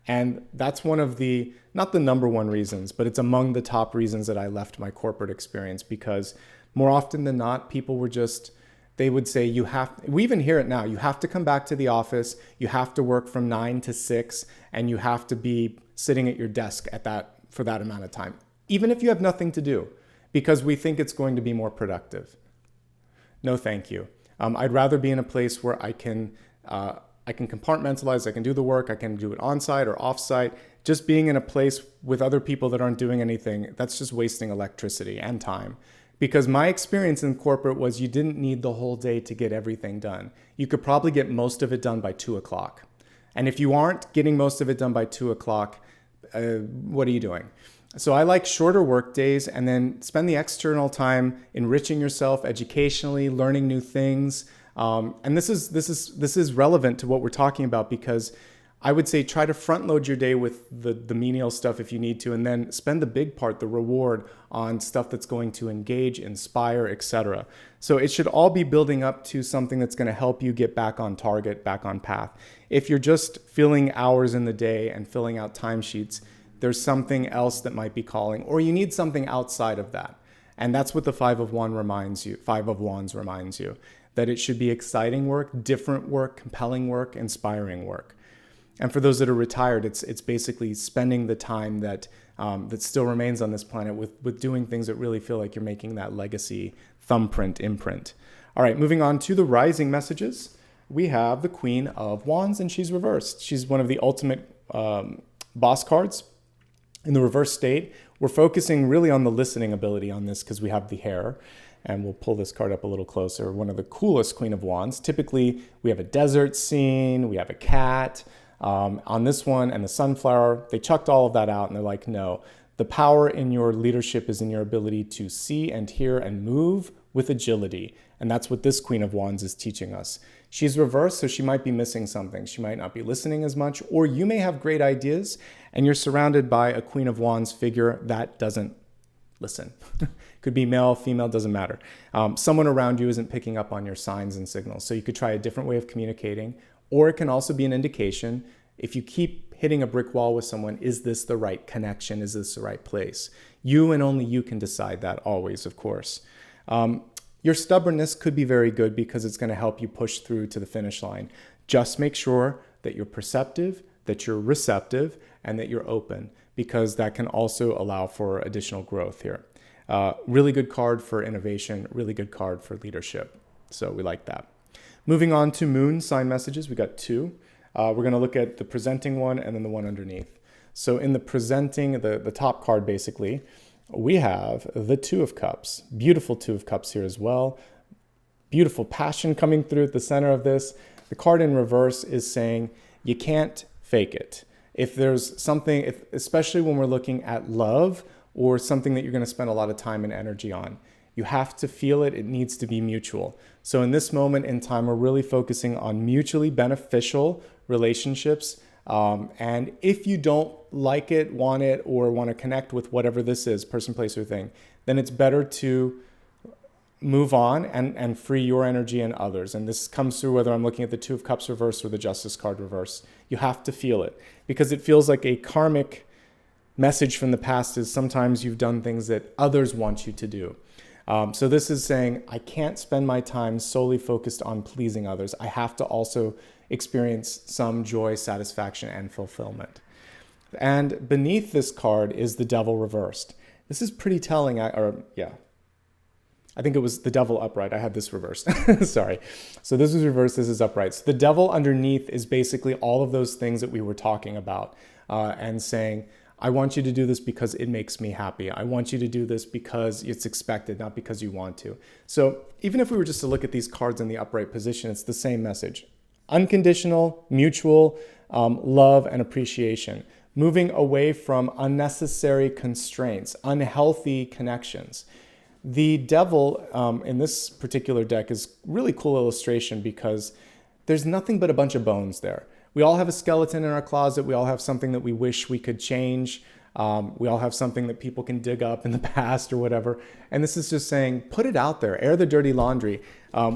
And that's one of the, not the number one reasons, but it's among the top reasons that I left my corporate experience, because more often than not, people were just, they would say, we even hear it now, you have to come back to the office, you have to work from 9 to 6, and you have to be sitting at your desk for that amount of time, even if you have nothing to do, because we think it's going to be more productive. No, thank you. I'd rather be in a place where I can I can compartmentalize, I can do the work, I can do it on-site or off-site. Just being in a place with other people that aren't doing anything, that's just wasting electricity and time. Because my experience in corporate was you didn't need the whole day to get everything done. You could probably get most of it done by 2 o'clock. And if you aren't getting most of it done by 2 o'clock, what are you doing? So I like shorter work days and then spend the external time enriching yourself educationally, learning new things. And this is relevant to what we're talking about, because I would say try to front load your day with the menial stuff if you need to, and then spend the big part, the reward, on stuff that's going to engage, inspire, etc. So it should all be building up to something that's going to help you get back on target, back on path. If you're just filling hours in the day and filling out timesheets, there's something else that might be calling, or you need something outside of that. And that's what the Five of Wands reminds you, that it should be exciting work, different work, compelling work, inspiring work. And for those that are retired, it's basically spending the time that still remains on this planet with doing things that really feel like you're making that legacy thumbprint, imprint. All right, moving on to the rising messages. We have the Queen of Wands, and she's reversed. She's one of the ultimate boss cards. In the reverse state, we're focusing really on the listening ability on this because we have the hair. And we'll pull this card up a little closer. One of the coolest Queen of Wands. Typically, we have a desert scene, we have a cat. On this one and the sunflower, they chucked all of that out and they're like, no, the power in your leadership is in your ability to see and hear and move with agility. And that's what this Queen of Wands is teaching us. She's reversed, so she might be missing something. She might not be listening as much, or you may have great ideas and you're surrounded by a Queen of Wands figure that doesn't listen. Could be male, female, doesn't matter. Someone around you isn't picking up on your signs and signals. So you could try a different way of communicating, or it can also be an indication. If you keep hitting a brick wall with someone, is this the right connection? Is this the right place? You and only you can decide that always, of course. Your stubbornness could be very good because it's going to help you push through to the finish line. Just make sure that you're perceptive, that you're receptive, and that you're open, because that can also allow for additional growth here. Really good card for innovation, really good card for leadership. So we like that. Moving on to moon sign messages, we got 2. We're going to look at the presenting one and then the one underneath. So in the presenting, the top card basically, we have the Two of Cups. Beautiful Two of Cups here as well. Beautiful passion coming through at the center of this. The card in reverse is saying you can't fake it. If there's something, especially when we're looking at love or something that you're going to spend a lot of time and energy on, you have to feel it. It needs to be mutual. So in this moment in time, we're really focusing on mutually beneficial relationships. And if you don't like it, want it, or want to connect with whatever this is, person, place, or thing, then it's better to move on and free your energy and others. And this comes through whether I'm looking at the Two of Cups reverse or the Justice card reverse. You have to feel it, because it feels like a karmic message from the past is sometimes you've done things that others want you to do. So this is saying, I can't spend my time solely focused on pleasing others. I have to also experience some joy, satisfaction, and fulfillment. And beneath this card is the Devil reversed. This is pretty telling, I think it was the Devil upright. I had this reversed. Sorry. So this is reversed, this is upright. So the Devil underneath is basically all of those things that we were talking about, and saying, I want you to do this because it makes me happy. I want you to do this because it's expected, not because you want to. So even if we were just to look at these cards in the upright position, it's the same message. Unconditional, mutual love and appreciation. Moving away from unnecessary constraints, unhealthy connections. The Devil in this particular deck is really cool illustration because there's nothing but a bunch of bones there. We all have a skeleton in our closet. We all have something that we wish we could change. We all have something that people can dig up in the past or whatever. And this is just saying, put it out there, air the dirty laundry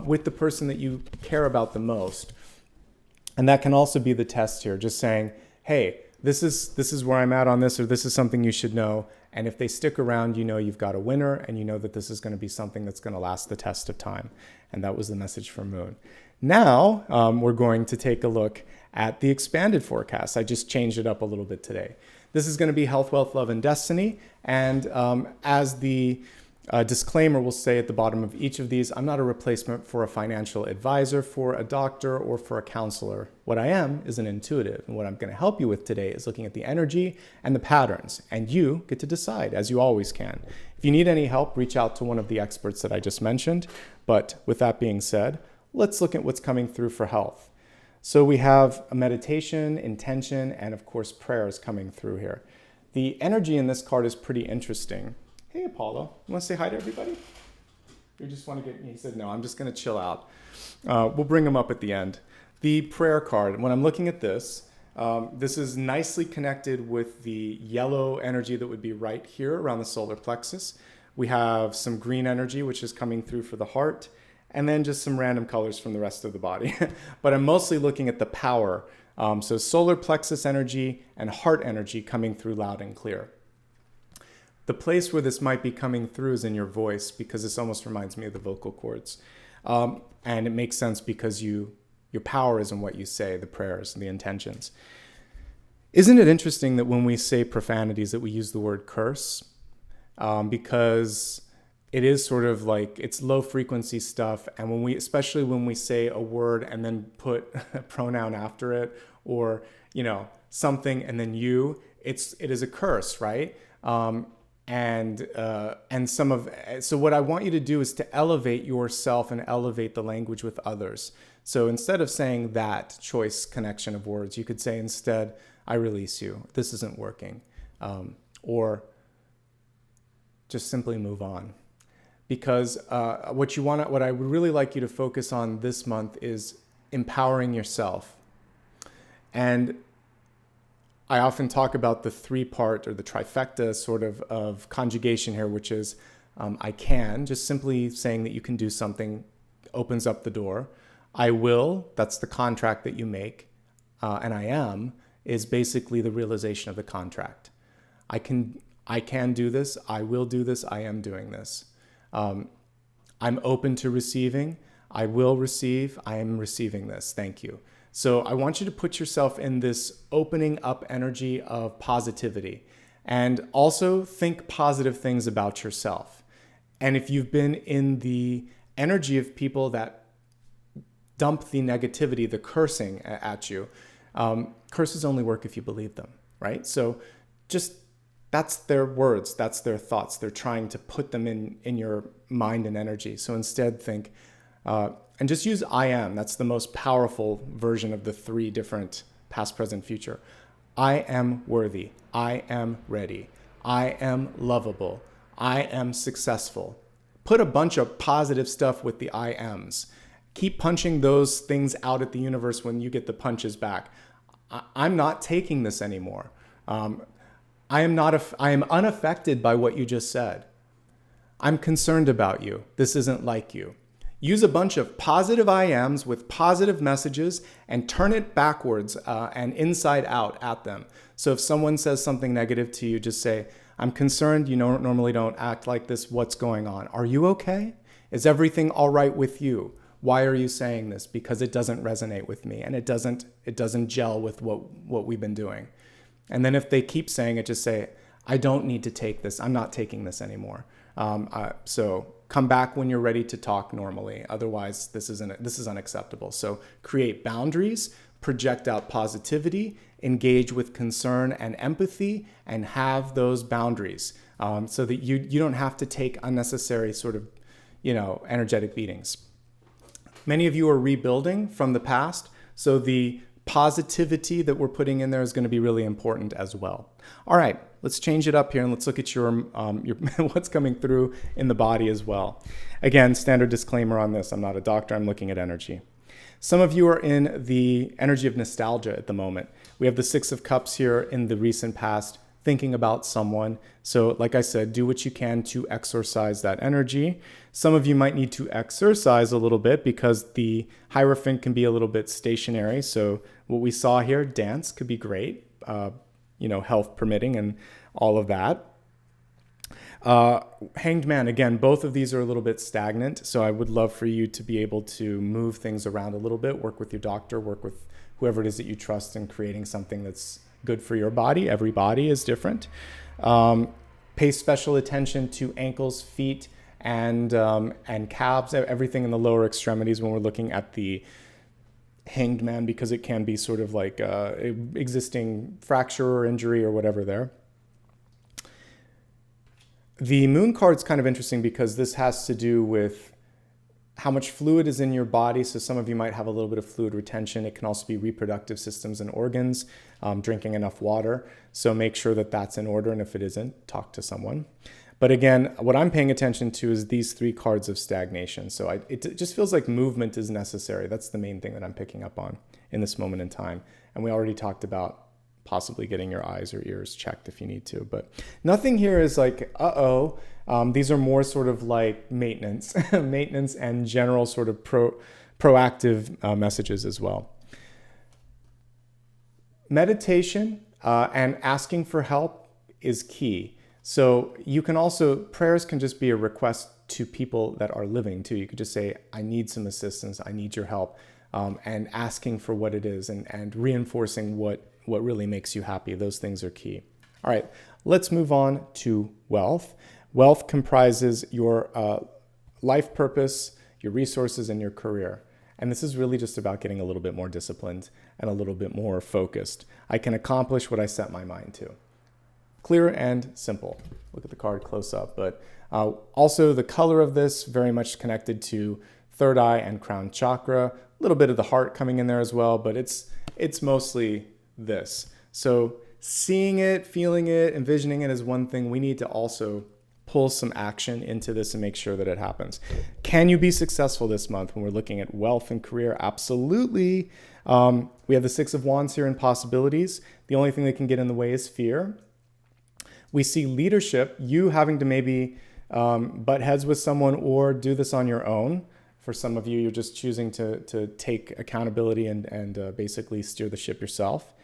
with the person that you care about the most. And that can also be the test here, just saying, hey, this is where I'm at on this, or this is something you should know. And if they stick around, you know you've got a winner, and you know that this is going to be something that's going to last the test of time. And that was the message from Moon. Now we're going to take a look at the expanded forecast. I just changed it up a little bit today. This is going to be health, wealth, love, and destiny. And as the Disclaimer will say at the bottom of each of these, I'm not a replacement for a financial advisor, for a doctor, or for a counselor. What I am is an intuitive, and what I'm going to help you with today is looking at the energy and the patterns, and you get to decide, as you always can. If you need any help, reach out to one of the experts that I just mentioned. But with that being said, let's look at what's coming through for health. So we have a meditation, intention, and of course prayers coming through here. The energy in this card is pretty interesting. Hey, Apollo, you want to say hi to everybody? You just want to get, he said, no, I'm just going to chill out. We'll bring him up at the end. The prayer card, when I'm looking at this, this is nicely connected with the yellow energy that would be right here around the solar plexus. We have some green energy, which is coming through for the heart, and then just some random colors from the rest of the body. But I'm mostly looking at the power. So solar plexus energy and heart energy coming through loud and clear. The place where this might be coming through is in your voice, because this almost reminds me of the vocal cords. And it makes sense because your power is in what you say, the prayers and the intentions. Isn't it interesting that when we say profanities that we use the word curse? Because it is sort of like, it's low frequency stuff. And especially when we say a word and then put a pronoun after it, or, something, and then it is a curse, right? So what I want you to do is to elevate yourself and elevate the language with others. So instead of saying that choice connection of words, you could say instead, I release you. This isn't working. Or just simply move on. Because what I would really like you to focus on this month is empowering yourself. And I often talk about the three-part or the trifecta sort of conjugation here, which is I can, just simply saying that you can do something opens up the door. I will, that's the contract that you make. And I am is basically the realization of the contract. I can do this, I will do this, I am doing this. I'm open to receiving, I will receive, I am receiving this, thank you. So I want you to put yourself in this opening up energy of positivity, and also think positive things about yourself. And if you've been in the energy of people that dump the negativity, the cursing at you, curses only work if you believe them, right? So that's their words, that's their thoughts. They're trying to put them in your mind and energy. So instead think, and just use I am. That's the most powerful version of the three different past, present, future. I am worthy. I am ready. I am lovable. I am successful. Put a bunch of positive stuff with the I ams. Keep punching those things out at the universe when you get the punches back. I'm not taking this anymore. I am unaffected by what you just said. I'm concerned about you. This isn't like you. Use a bunch of positive I ams with positive messages and turn it backwards and inside out at them. So if someone says something negative to you, just say, I'm concerned, you normally don't act like this. What's going on? Are you okay? Is everything all right with you? Why are you saying this? Because it doesn't resonate with me, and it doesn't gel with what we've been doing. And then if they keep saying it, just say, I don't need to take this. I'm not taking this anymore. So come back when you're ready to talk normally. Otherwise, this is unacceptable. So create boundaries, project out positivity, engage with concern and empathy, and have those boundaries so that you don't have to take unnecessary sort of, energetic beatings. Many of you are rebuilding from the past, so the positivity that we're putting in there is going to be really important as well. All right, let's change it up here and let's look at your what's coming through in the body as well. Again, standard disclaimer on this. I'm not a doctor. I'm looking at energy. Some of you are in the energy of nostalgia at the moment. We have the Six of Cups here in the recent past, thinking about someone. So like I said, do what you can to exorcise that energy. Some of you might need to exercise a little bit because the Hierophant can be a little bit stationary. So what we saw here, dance could be great, health permitting and all of that. Hanged Man, again, both of these are a little bit stagnant. So I would love for you to be able to move things around a little bit, work with your doctor, work with whoever it is that you trust in creating something that's good for your body. Every body is different. Pay special attention to ankles, feet, and calves, everything in the lower extremities when we're looking at the hanged man, because it can be sort of like existing fracture or injury or whatever there. The moon card's kind of interesting because this has to do with how much fluid is in your body. So some of you might have a little bit of fluid retention. It can also be reproductive systems and organs, drinking enough water. So make sure that that's in order. And if it isn't, talk to someone. But again, what I'm paying attention to is these 3 cards of stagnation. So it just feels like movement is necessary. That's the main thing that I'm picking up on in this moment in time. And we already talked about possibly getting your eyes or ears checked if you need to. But nothing here is like, these are more sort of like maintenance, maintenance and general sort of proactive messages as well. Meditation and asking for help is key. So you can also, prayers can just be a request to people that are living too. You could just say, I need some assistance, I need your help, and asking for what it is and reinforcing what really makes you happy. Those things are key. All right, let's move on to wealth. Wealth comprises your life purpose, your resources, and your career. And this is really just about getting a little bit more disciplined and a little bit more focused. I can accomplish what I set my mind to. Clear and simple. Look at the card close up. But also the color of this, very much connected to third eye and crown chakra. A little bit of the heart coming in there as well, but it's mostly this. So seeing it, feeling it, envisioning it is one thing. We need to also pull some action into this and make sure that it happens. Can you be successful this month when we're looking at wealth and career? Absolutely. We have the 6 of Wands here in possibilities. The only thing that can get in the way is fear. We see leadership, you having to maybe butt heads with someone or do this on your own. For some of you, you're just choosing to take accountability and basically steer the ship yourself.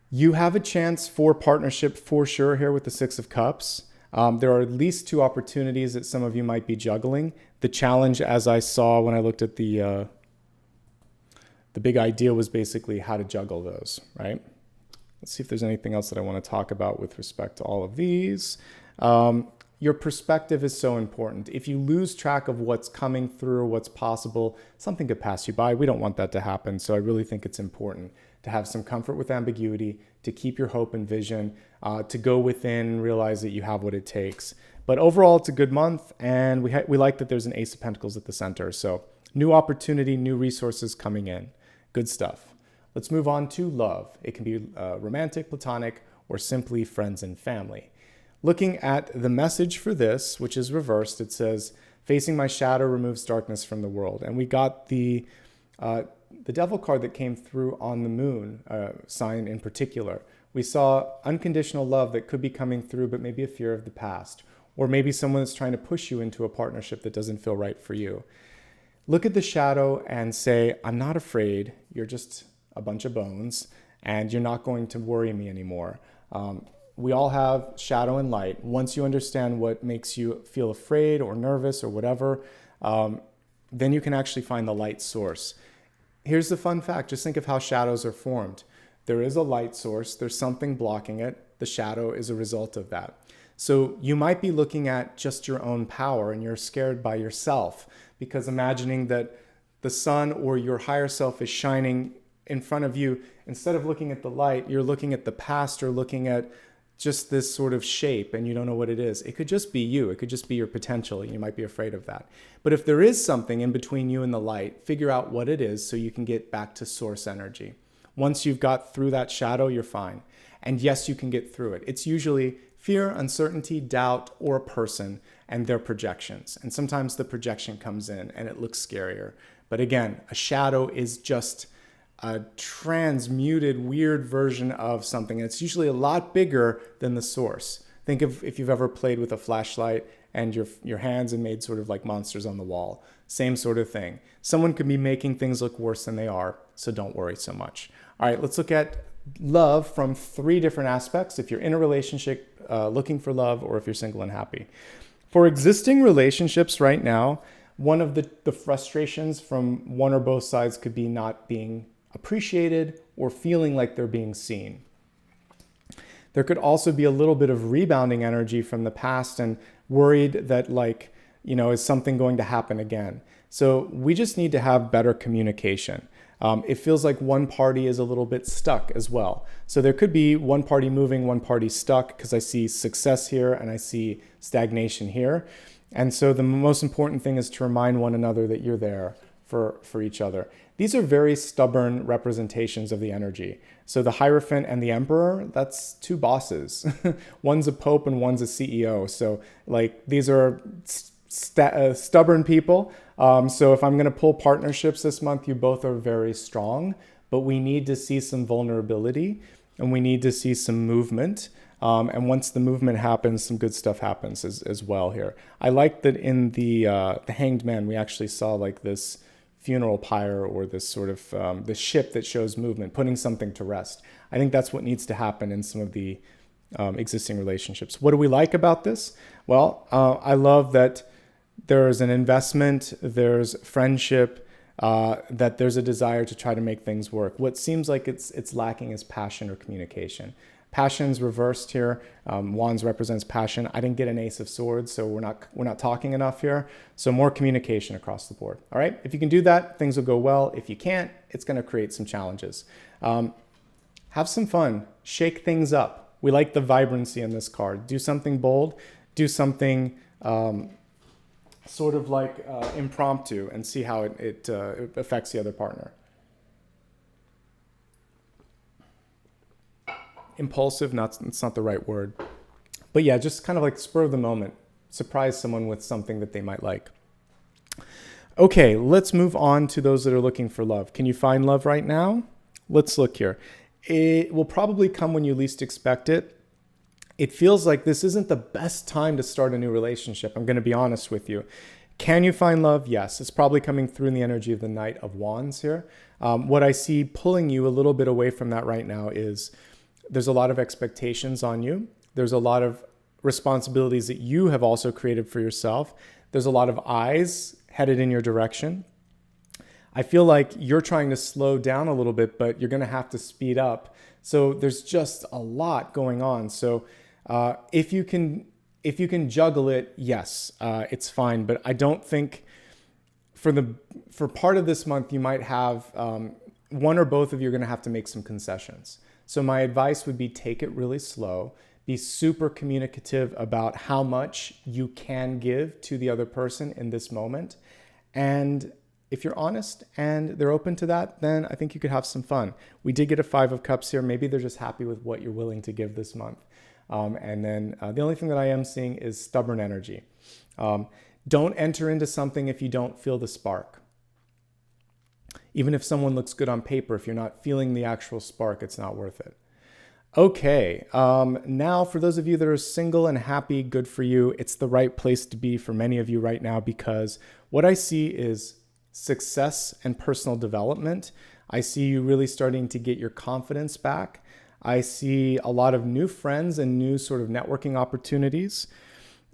You have a chance for partnership for sure here with the 6 of Cups. There are at least 2 opportunities that some of you might be juggling. The challenge, as I saw when I looked at the big idea, was basically how to juggle those, right? Let's see if there's anything else that I want to talk about with respect to all of these. Your perspective is so important. If you lose track of what's coming through, what's possible, something could pass you by. We don't want that to happen. So I really think it's important to have some comfort with ambiguity, to keep your hope and vision, to go within and realize that you have what it takes. But overall, it's a good month, and we like that there's an Ace of Pentacles at the center. So new opportunity, new resources coming in. Good stuff. Let's move on to love. It can be romantic, platonic, or simply friends and family. Looking at the message for this, which is reversed, it says, facing my shadow removes darkness from the world. And we got the devil card that came through on the moon sign in particular. We saw unconditional love that could be coming through, but maybe a fear of the past. Or maybe someone is trying to push you into a partnership that doesn't feel right for you. Look at the shadow and say, I'm not afraid. You're just a bunch of bones, and you're not going to worry me anymore. We all have shadow and light. Once you understand what makes you feel afraid or nervous or whatever, then you can actually find the light source. Here's the fun fact. Just think of how shadows are formed. There is a light source. There's something blocking it. The shadow is a result of that. So you might be looking at just your own power and you're scared by yourself because imagining that the sun or your higher self is shining in front of you. Instead of looking at the light, you're looking at the past or looking at just this sort of shape and you don't know what it is. It could just be you. It could just be your potential and you might be afraid of that. But if there is something in between you and the light, figure out what it is so you can get back to source energy. Once you've got through that shadow, you're fine. And yes, you can get through it. It's usually fear, uncertainty, doubt, or a person and their projections. And sometimes the projection comes in and it looks scarier. But again, a shadow is just a transmuted, weird version of something. And it's usually a lot bigger than the source. Think of if you've ever played with a flashlight and your hands and made sort of like monsters on the wall. Same sort of thing. Someone could be making things look worse than they are, so don't worry so much. All right, let's look at love from 3 different aspects. If you're in a relationship looking for love, or if you're single and happy. For existing relationships right now, one of the frustrations from one or both sides could be not being appreciated or feeling like they're being seen. There could also be a little bit of rebounding energy from the past and worried that like, is something going to happen again? So we just need to have better communication. It feels like one party is a little bit stuck as well. So there could be one party moving, one party stuck, because I see success here and I see stagnation here. And so the most important thing is to remind one another that you're there for each other. These are very stubborn representations of the energy. So the Hierophant and the Emperor, that's two bosses. One's a pope and one's a CEO. So like these are stubborn people. So if I'm going to pull partnerships this month, you both are very strong, but we need to see some vulnerability and we need to see some movement. And once the movement happens, some good stuff happens as well here. I like that in the Hanged Man, we actually saw like this funeral pyre or this sort of the ship that shows movement, putting something to rest. I think that's what needs to happen in some of the existing relationships. What do we like about this? Well, I love that there's an investment, there's friendship, that there's a desire to try to make things work. What seems like it's lacking is passion or communication. Passion's reversed here. Wands represents passion. I didn't get an Ace of Swords, so we're not talking enough here. So more communication across the board. All right, if you can do that, things will go well. If you can't, it's going to create some challenges. Have some fun. Shake things up. We like the vibrancy in this card. Do something bold. Do something sort of like impromptu, and see how it affects the other partner. Impulsive, it's not the right word. But yeah, just kind of like spur of the moment. Surprise someone with something that they might like. Okay, let's move on to those that are looking for love. Can you find love right now? Let's look here. It will probably come when you least expect it. It feels like this isn't the best time to start a new relationship. I'm going to be honest with you. Can you find love? Yes. It's probably coming through in the energy of the Knight of Wands here. What I see pulling you a little bit away from that right now is there's a lot of expectations on you. There's a lot of responsibilities that you have also created for yourself. There's a lot of eyes headed in your direction. I feel like you're trying to slow down a little bit, but you're going to have to speed up. So there's just a lot going on. So if you can juggle it, yes, it's fine. But I don't think for part of this month, you might have one or both of you are going to have to make some concessions. So my advice would be take it really slow, be super communicative about how much you can give to the other person in this moment. And if you're honest and they're open to that, then I think you could have some fun. We did get a 5 of Cups here. Maybe they're just happy with what you're willing to give this month. And then the only thing that I am seeing is stubborn energy. Don't enter into something if you don't feel the spark. Even if someone looks good on paper, if you're not feeling the actual spark, it's not worth it. Okay, now for those of you that are single and happy, good for you. It's the right place to be for many of you right now, because what I see is success and personal development. I see you really starting to get your confidence back. I see a lot of new friends and new sort of networking opportunities.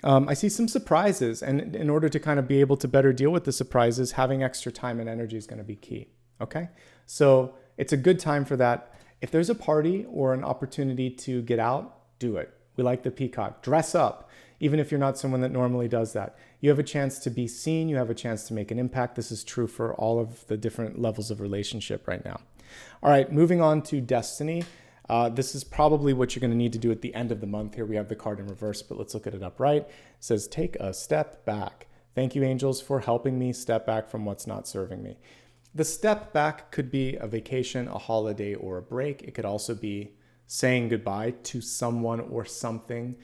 I see some surprises, and in order to kind of be able to better deal with the surprises, having extra time and energy is going to be key. Okay, so it's a good time for that. If there's a party or an opportunity to get out, do it. We like the peacock. Dress up, even if you're not someone that normally does that. You have a chance to be seen. You have a chance to make an impact. This is true for all of the different levels of relationship right now. All right, moving on to destiny. This is probably what you're going to need to do at the end of the month. Here we have the card in reverse, but let's look at it upright. It says, take a step back. Thank you, angels, for helping me step back from what's not serving me. The step back could be a vacation, a holiday, or a break. It could also be saying goodbye to someone or something,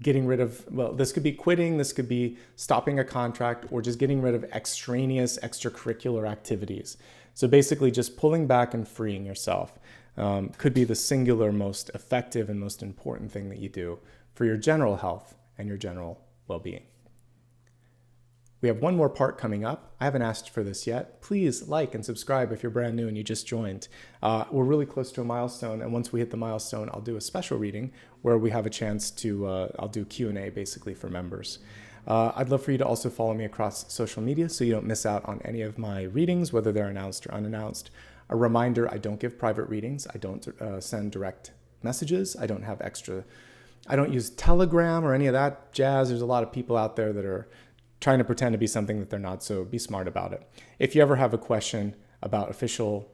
getting rid of, well, this could be quitting, this could be stopping a contract, or just getting rid of extraneous extracurricular activities. So basically just pulling back and freeing yourself could be the singular most effective and most important thing that you do for your general health and your general well-being. We have one more part coming up. I haven't asked for this yet. Please like and subscribe if you're brand new and you just joined. We're really close to a milestone, and once we hit the milestone, I'll do a special reading where we have a chance to, I'll do Q&A basically for members. I'd love for you to also follow me across social media so you don't miss out on any of my readings, whether they're announced or unannounced. A reminder, I don't give private readings. I don't send direct messages. I don't use Telegram or any of that jazz. There's a lot of people out there that are trying to pretend to be something that they're not, so be smart about it. If you ever have a question about official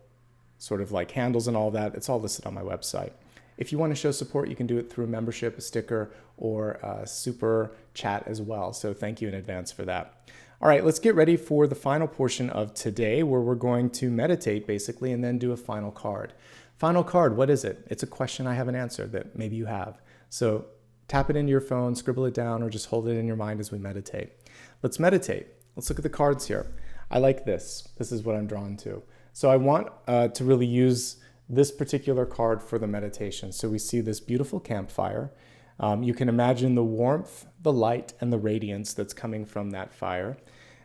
sort of like handles and all that, it's all listed on my website. If you want to show support, you can do it through a membership, a sticker, or a super chat as well. So thank you in advance for that. All right, let's get ready for the final portion of today where we're going to meditate basically and then do a final card. Final card, what is it? It's a question I haven't answered that maybe you have. So tap it into your phone, scribble it down, or just hold it in your mind as we meditate. Let's meditate. Let's look at the cards here. I like this. This is what I'm drawn to. So I want to really use this particular card for the meditation. So we see this beautiful campfire. You can imagine the warmth, the light, and the radiance that's coming from that fire.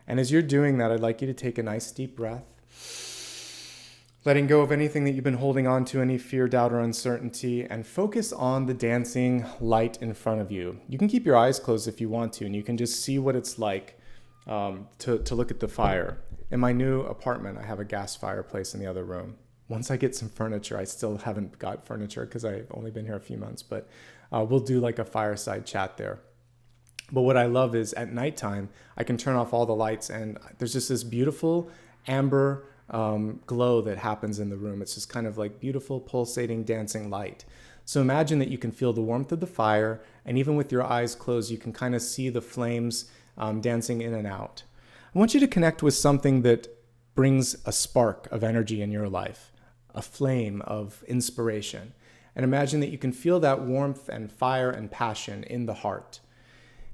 And as you're doing that, I'd like you to take a nice deep breath, letting go of anything that you've been holding on to, any fear, doubt, or uncertainty, and focus on the dancing light in front of you. You can keep your eyes closed if you want to, and you can just see what it's like to look at the fire. In my new apartment, I have a gas fireplace in the other room. Once I get some furniture, I still haven't got furniture because I've only been here a few months, but we'll do like a fireside chat there. But what I love is at nighttime, I can turn off all the lights and there's just this beautiful amber glow that happens in the room. It's just kind of like beautiful, pulsating, dancing light. So imagine that you can feel the warmth of the fire, and even with your eyes closed, you can kind of see the flames dancing in and out. I want you to connect with something that brings a spark of energy in your life, a flame of inspiration. And imagine that you can feel that warmth and fire and passion in the heart.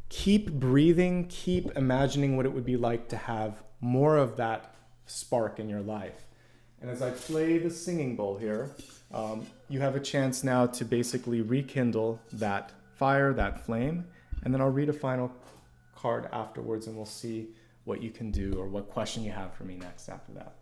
Keep breathing, keep imagining what it would be like to have more of that spark in your life. And as I play the singing bowl here, you have a chance now to basically rekindle that fire, that flame, and then I'll read a final card afterwards and we'll see what you can do or what question you have for me next after that.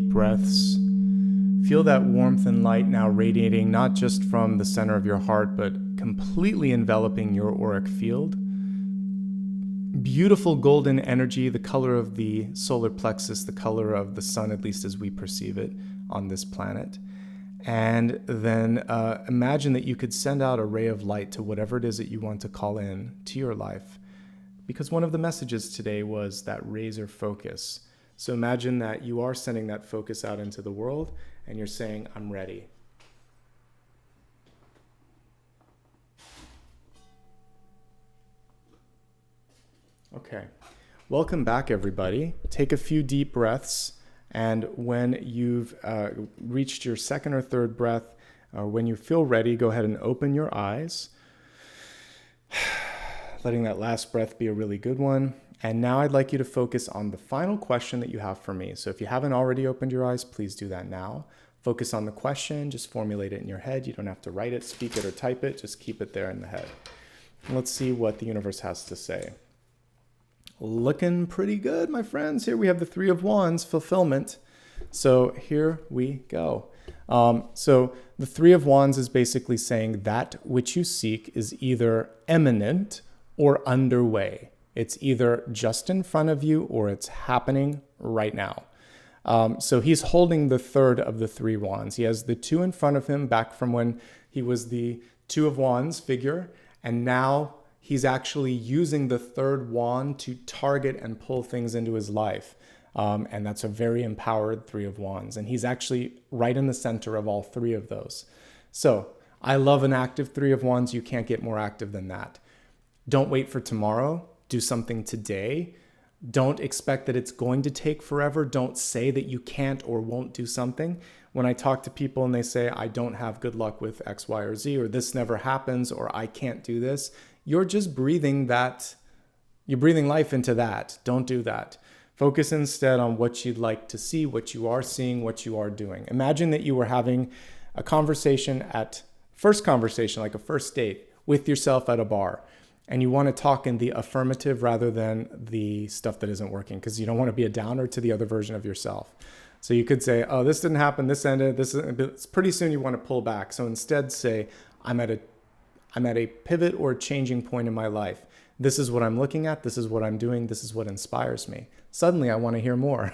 Breaths. Feel that warmth and light now radiating not just from the center of your heart, but completely enveloping your auric field. Beautiful golden energy, the color of the solar plexus, the color of the sun, at least as we perceive it on this planet. And then imagine that you could send out a ray of light to whatever it is that you want to call in to your life. Because one of the messages today was that razor focus. So imagine that you are sending that focus out into the world and you're saying, I'm ready. Okay, welcome back everybody. Take a few deep breaths, and when you've reached your second or third breath, when you feel ready, go ahead and open your eyes. Letting that last breath be a really good one. And now I'd like you to focus on the final question that you have for me. So if you haven't already opened your eyes, please do that now. Focus on the question, just formulate it in your head. You don't have to write it, speak it, or type it. Just keep it there in the head. And let's see what the universe has to say. Looking pretty good, my friends. Here we have the Three of Wands, fulfillment. So here we go. So the Three of Wands is basically saying that which you seek is either imminent or underway. It's either just in front of you or it's happening right now. So he's holding the third of the three wands. He has the two in front of him back from when He was the Two of Wands figure, and now he's actually using the third wand to target and pull things into his life. And that's a very empowered Three of Wands. And he's actually right in the center of all three of those. So I love an active Three of Wands. You can't get more active than that. Don't wait for tomorrow. Do something today. Don't expect that it's going to take forever. Don't say that you can't or won't do something. When I talk to people and they say, I don't have good luck with X, Y, or Z, or this never happens, or I can't do this, you're just breathing that. You're breathing life into that. Don't do that. Focus instead on what you'd like to see, what you are seeing, what you are doing. Imagine that you were having a conversation first conversation, like a first date with yourself at a bar. And you want to talk in the affirmative rather than the stuff that isn't working, because you don't want to be a downer to the other version of yourself. So you could say, oh, this didn't happen, this ended, pretty soon you want to pull back. So instead say, I'm at a pivot or changing point in my life. This is what I'm looking at, this is what I'm doing, this is what inspires me. Suddenly I want to hear more.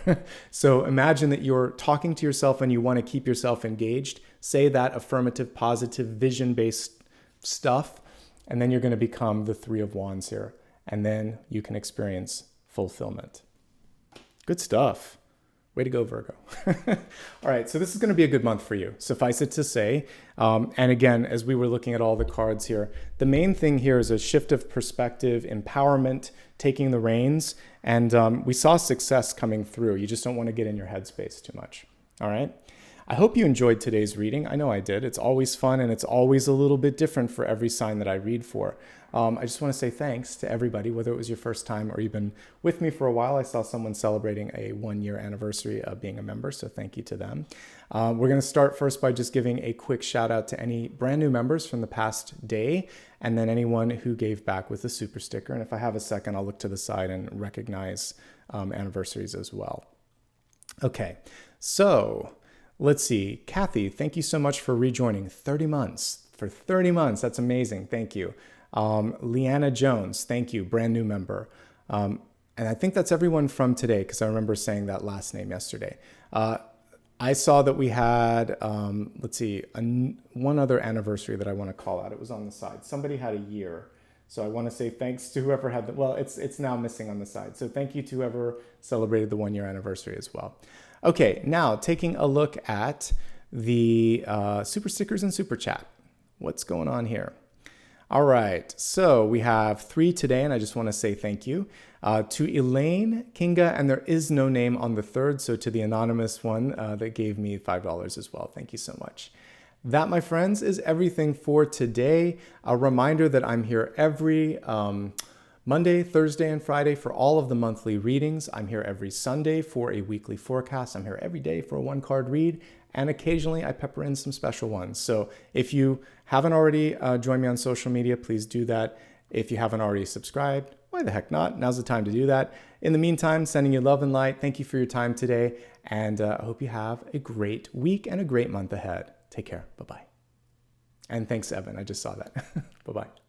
So imagine that you're talking to yourself and you want to keep yourself engaged. Say that affirmative, positive, vision-based stuff. And then you're going to become the Three of Wands here. And then you can experience fulfillment. Good stuff. Way to go, Virgo. All right, so this is going to be a good month for you. Suffice it to say. And again, as we were looking at all the cards here, the main thing here is a shift of perspective, empowerment, taking the reins. And we saw success coming through. You just don't want to get in your headspace too much. All right. I hope you enjoyed today's reading. I know I did. It's always fun and it's always a little bit different for every sign that I read for. I just want to say thanks to everybody, whether it was your first time or you've been with me for a while. I saw someone celebrating a 1-year anniversary of being a member, so thank you to them. We're going to start first by just giving a quick shout out to any brand new members from the past day, and then anyone who gave back with a super sticker. And if I have a second, I'll look to the side and recognize anniversaries as well. Okay, so let's see. Kathy, thank you so much for rejoining. 30 months. For 30 months. That's amazing. Thank you. Leanna Jones, thank you. Brand new member. And I think that's everyone from today, because I remember saying that last name yesterday. I saw that we had, let's see, one other anniversary that I want to call out. It was on the side. Somebody had a year. So I want to say thanks to whoever had it's now missing on the side. So thank you to whoever celebrated the 1-year anniversary as well. Okay, now taking a look at the super stickers and super chat. What's going on here? All right, so we have 3 today, and I just want to say thank you to Elaine, Kinga, and there is no name on the third, so to the anonymous one that gave me $5 as well. Thank you so much. That, my friends, is everything for today. A reminder that I'm here every Monday, Thursday, and Friday for all of the monthly readings. I'm here every Sunday for a weekly forecast. I'm here every day for a 1-card read, and occasionally I pepper in some special ones. So if you haven't already joined me on social media, please do that. If you haven't already subscribed, why the heck not? Now's the time to do that. In the meantime, sending you love and light. Thank you for your time today, and I hope you have a great week and a great month ahead. Take care. Bye-bye. And thanks, Evan. I just saw that. Bye-bye.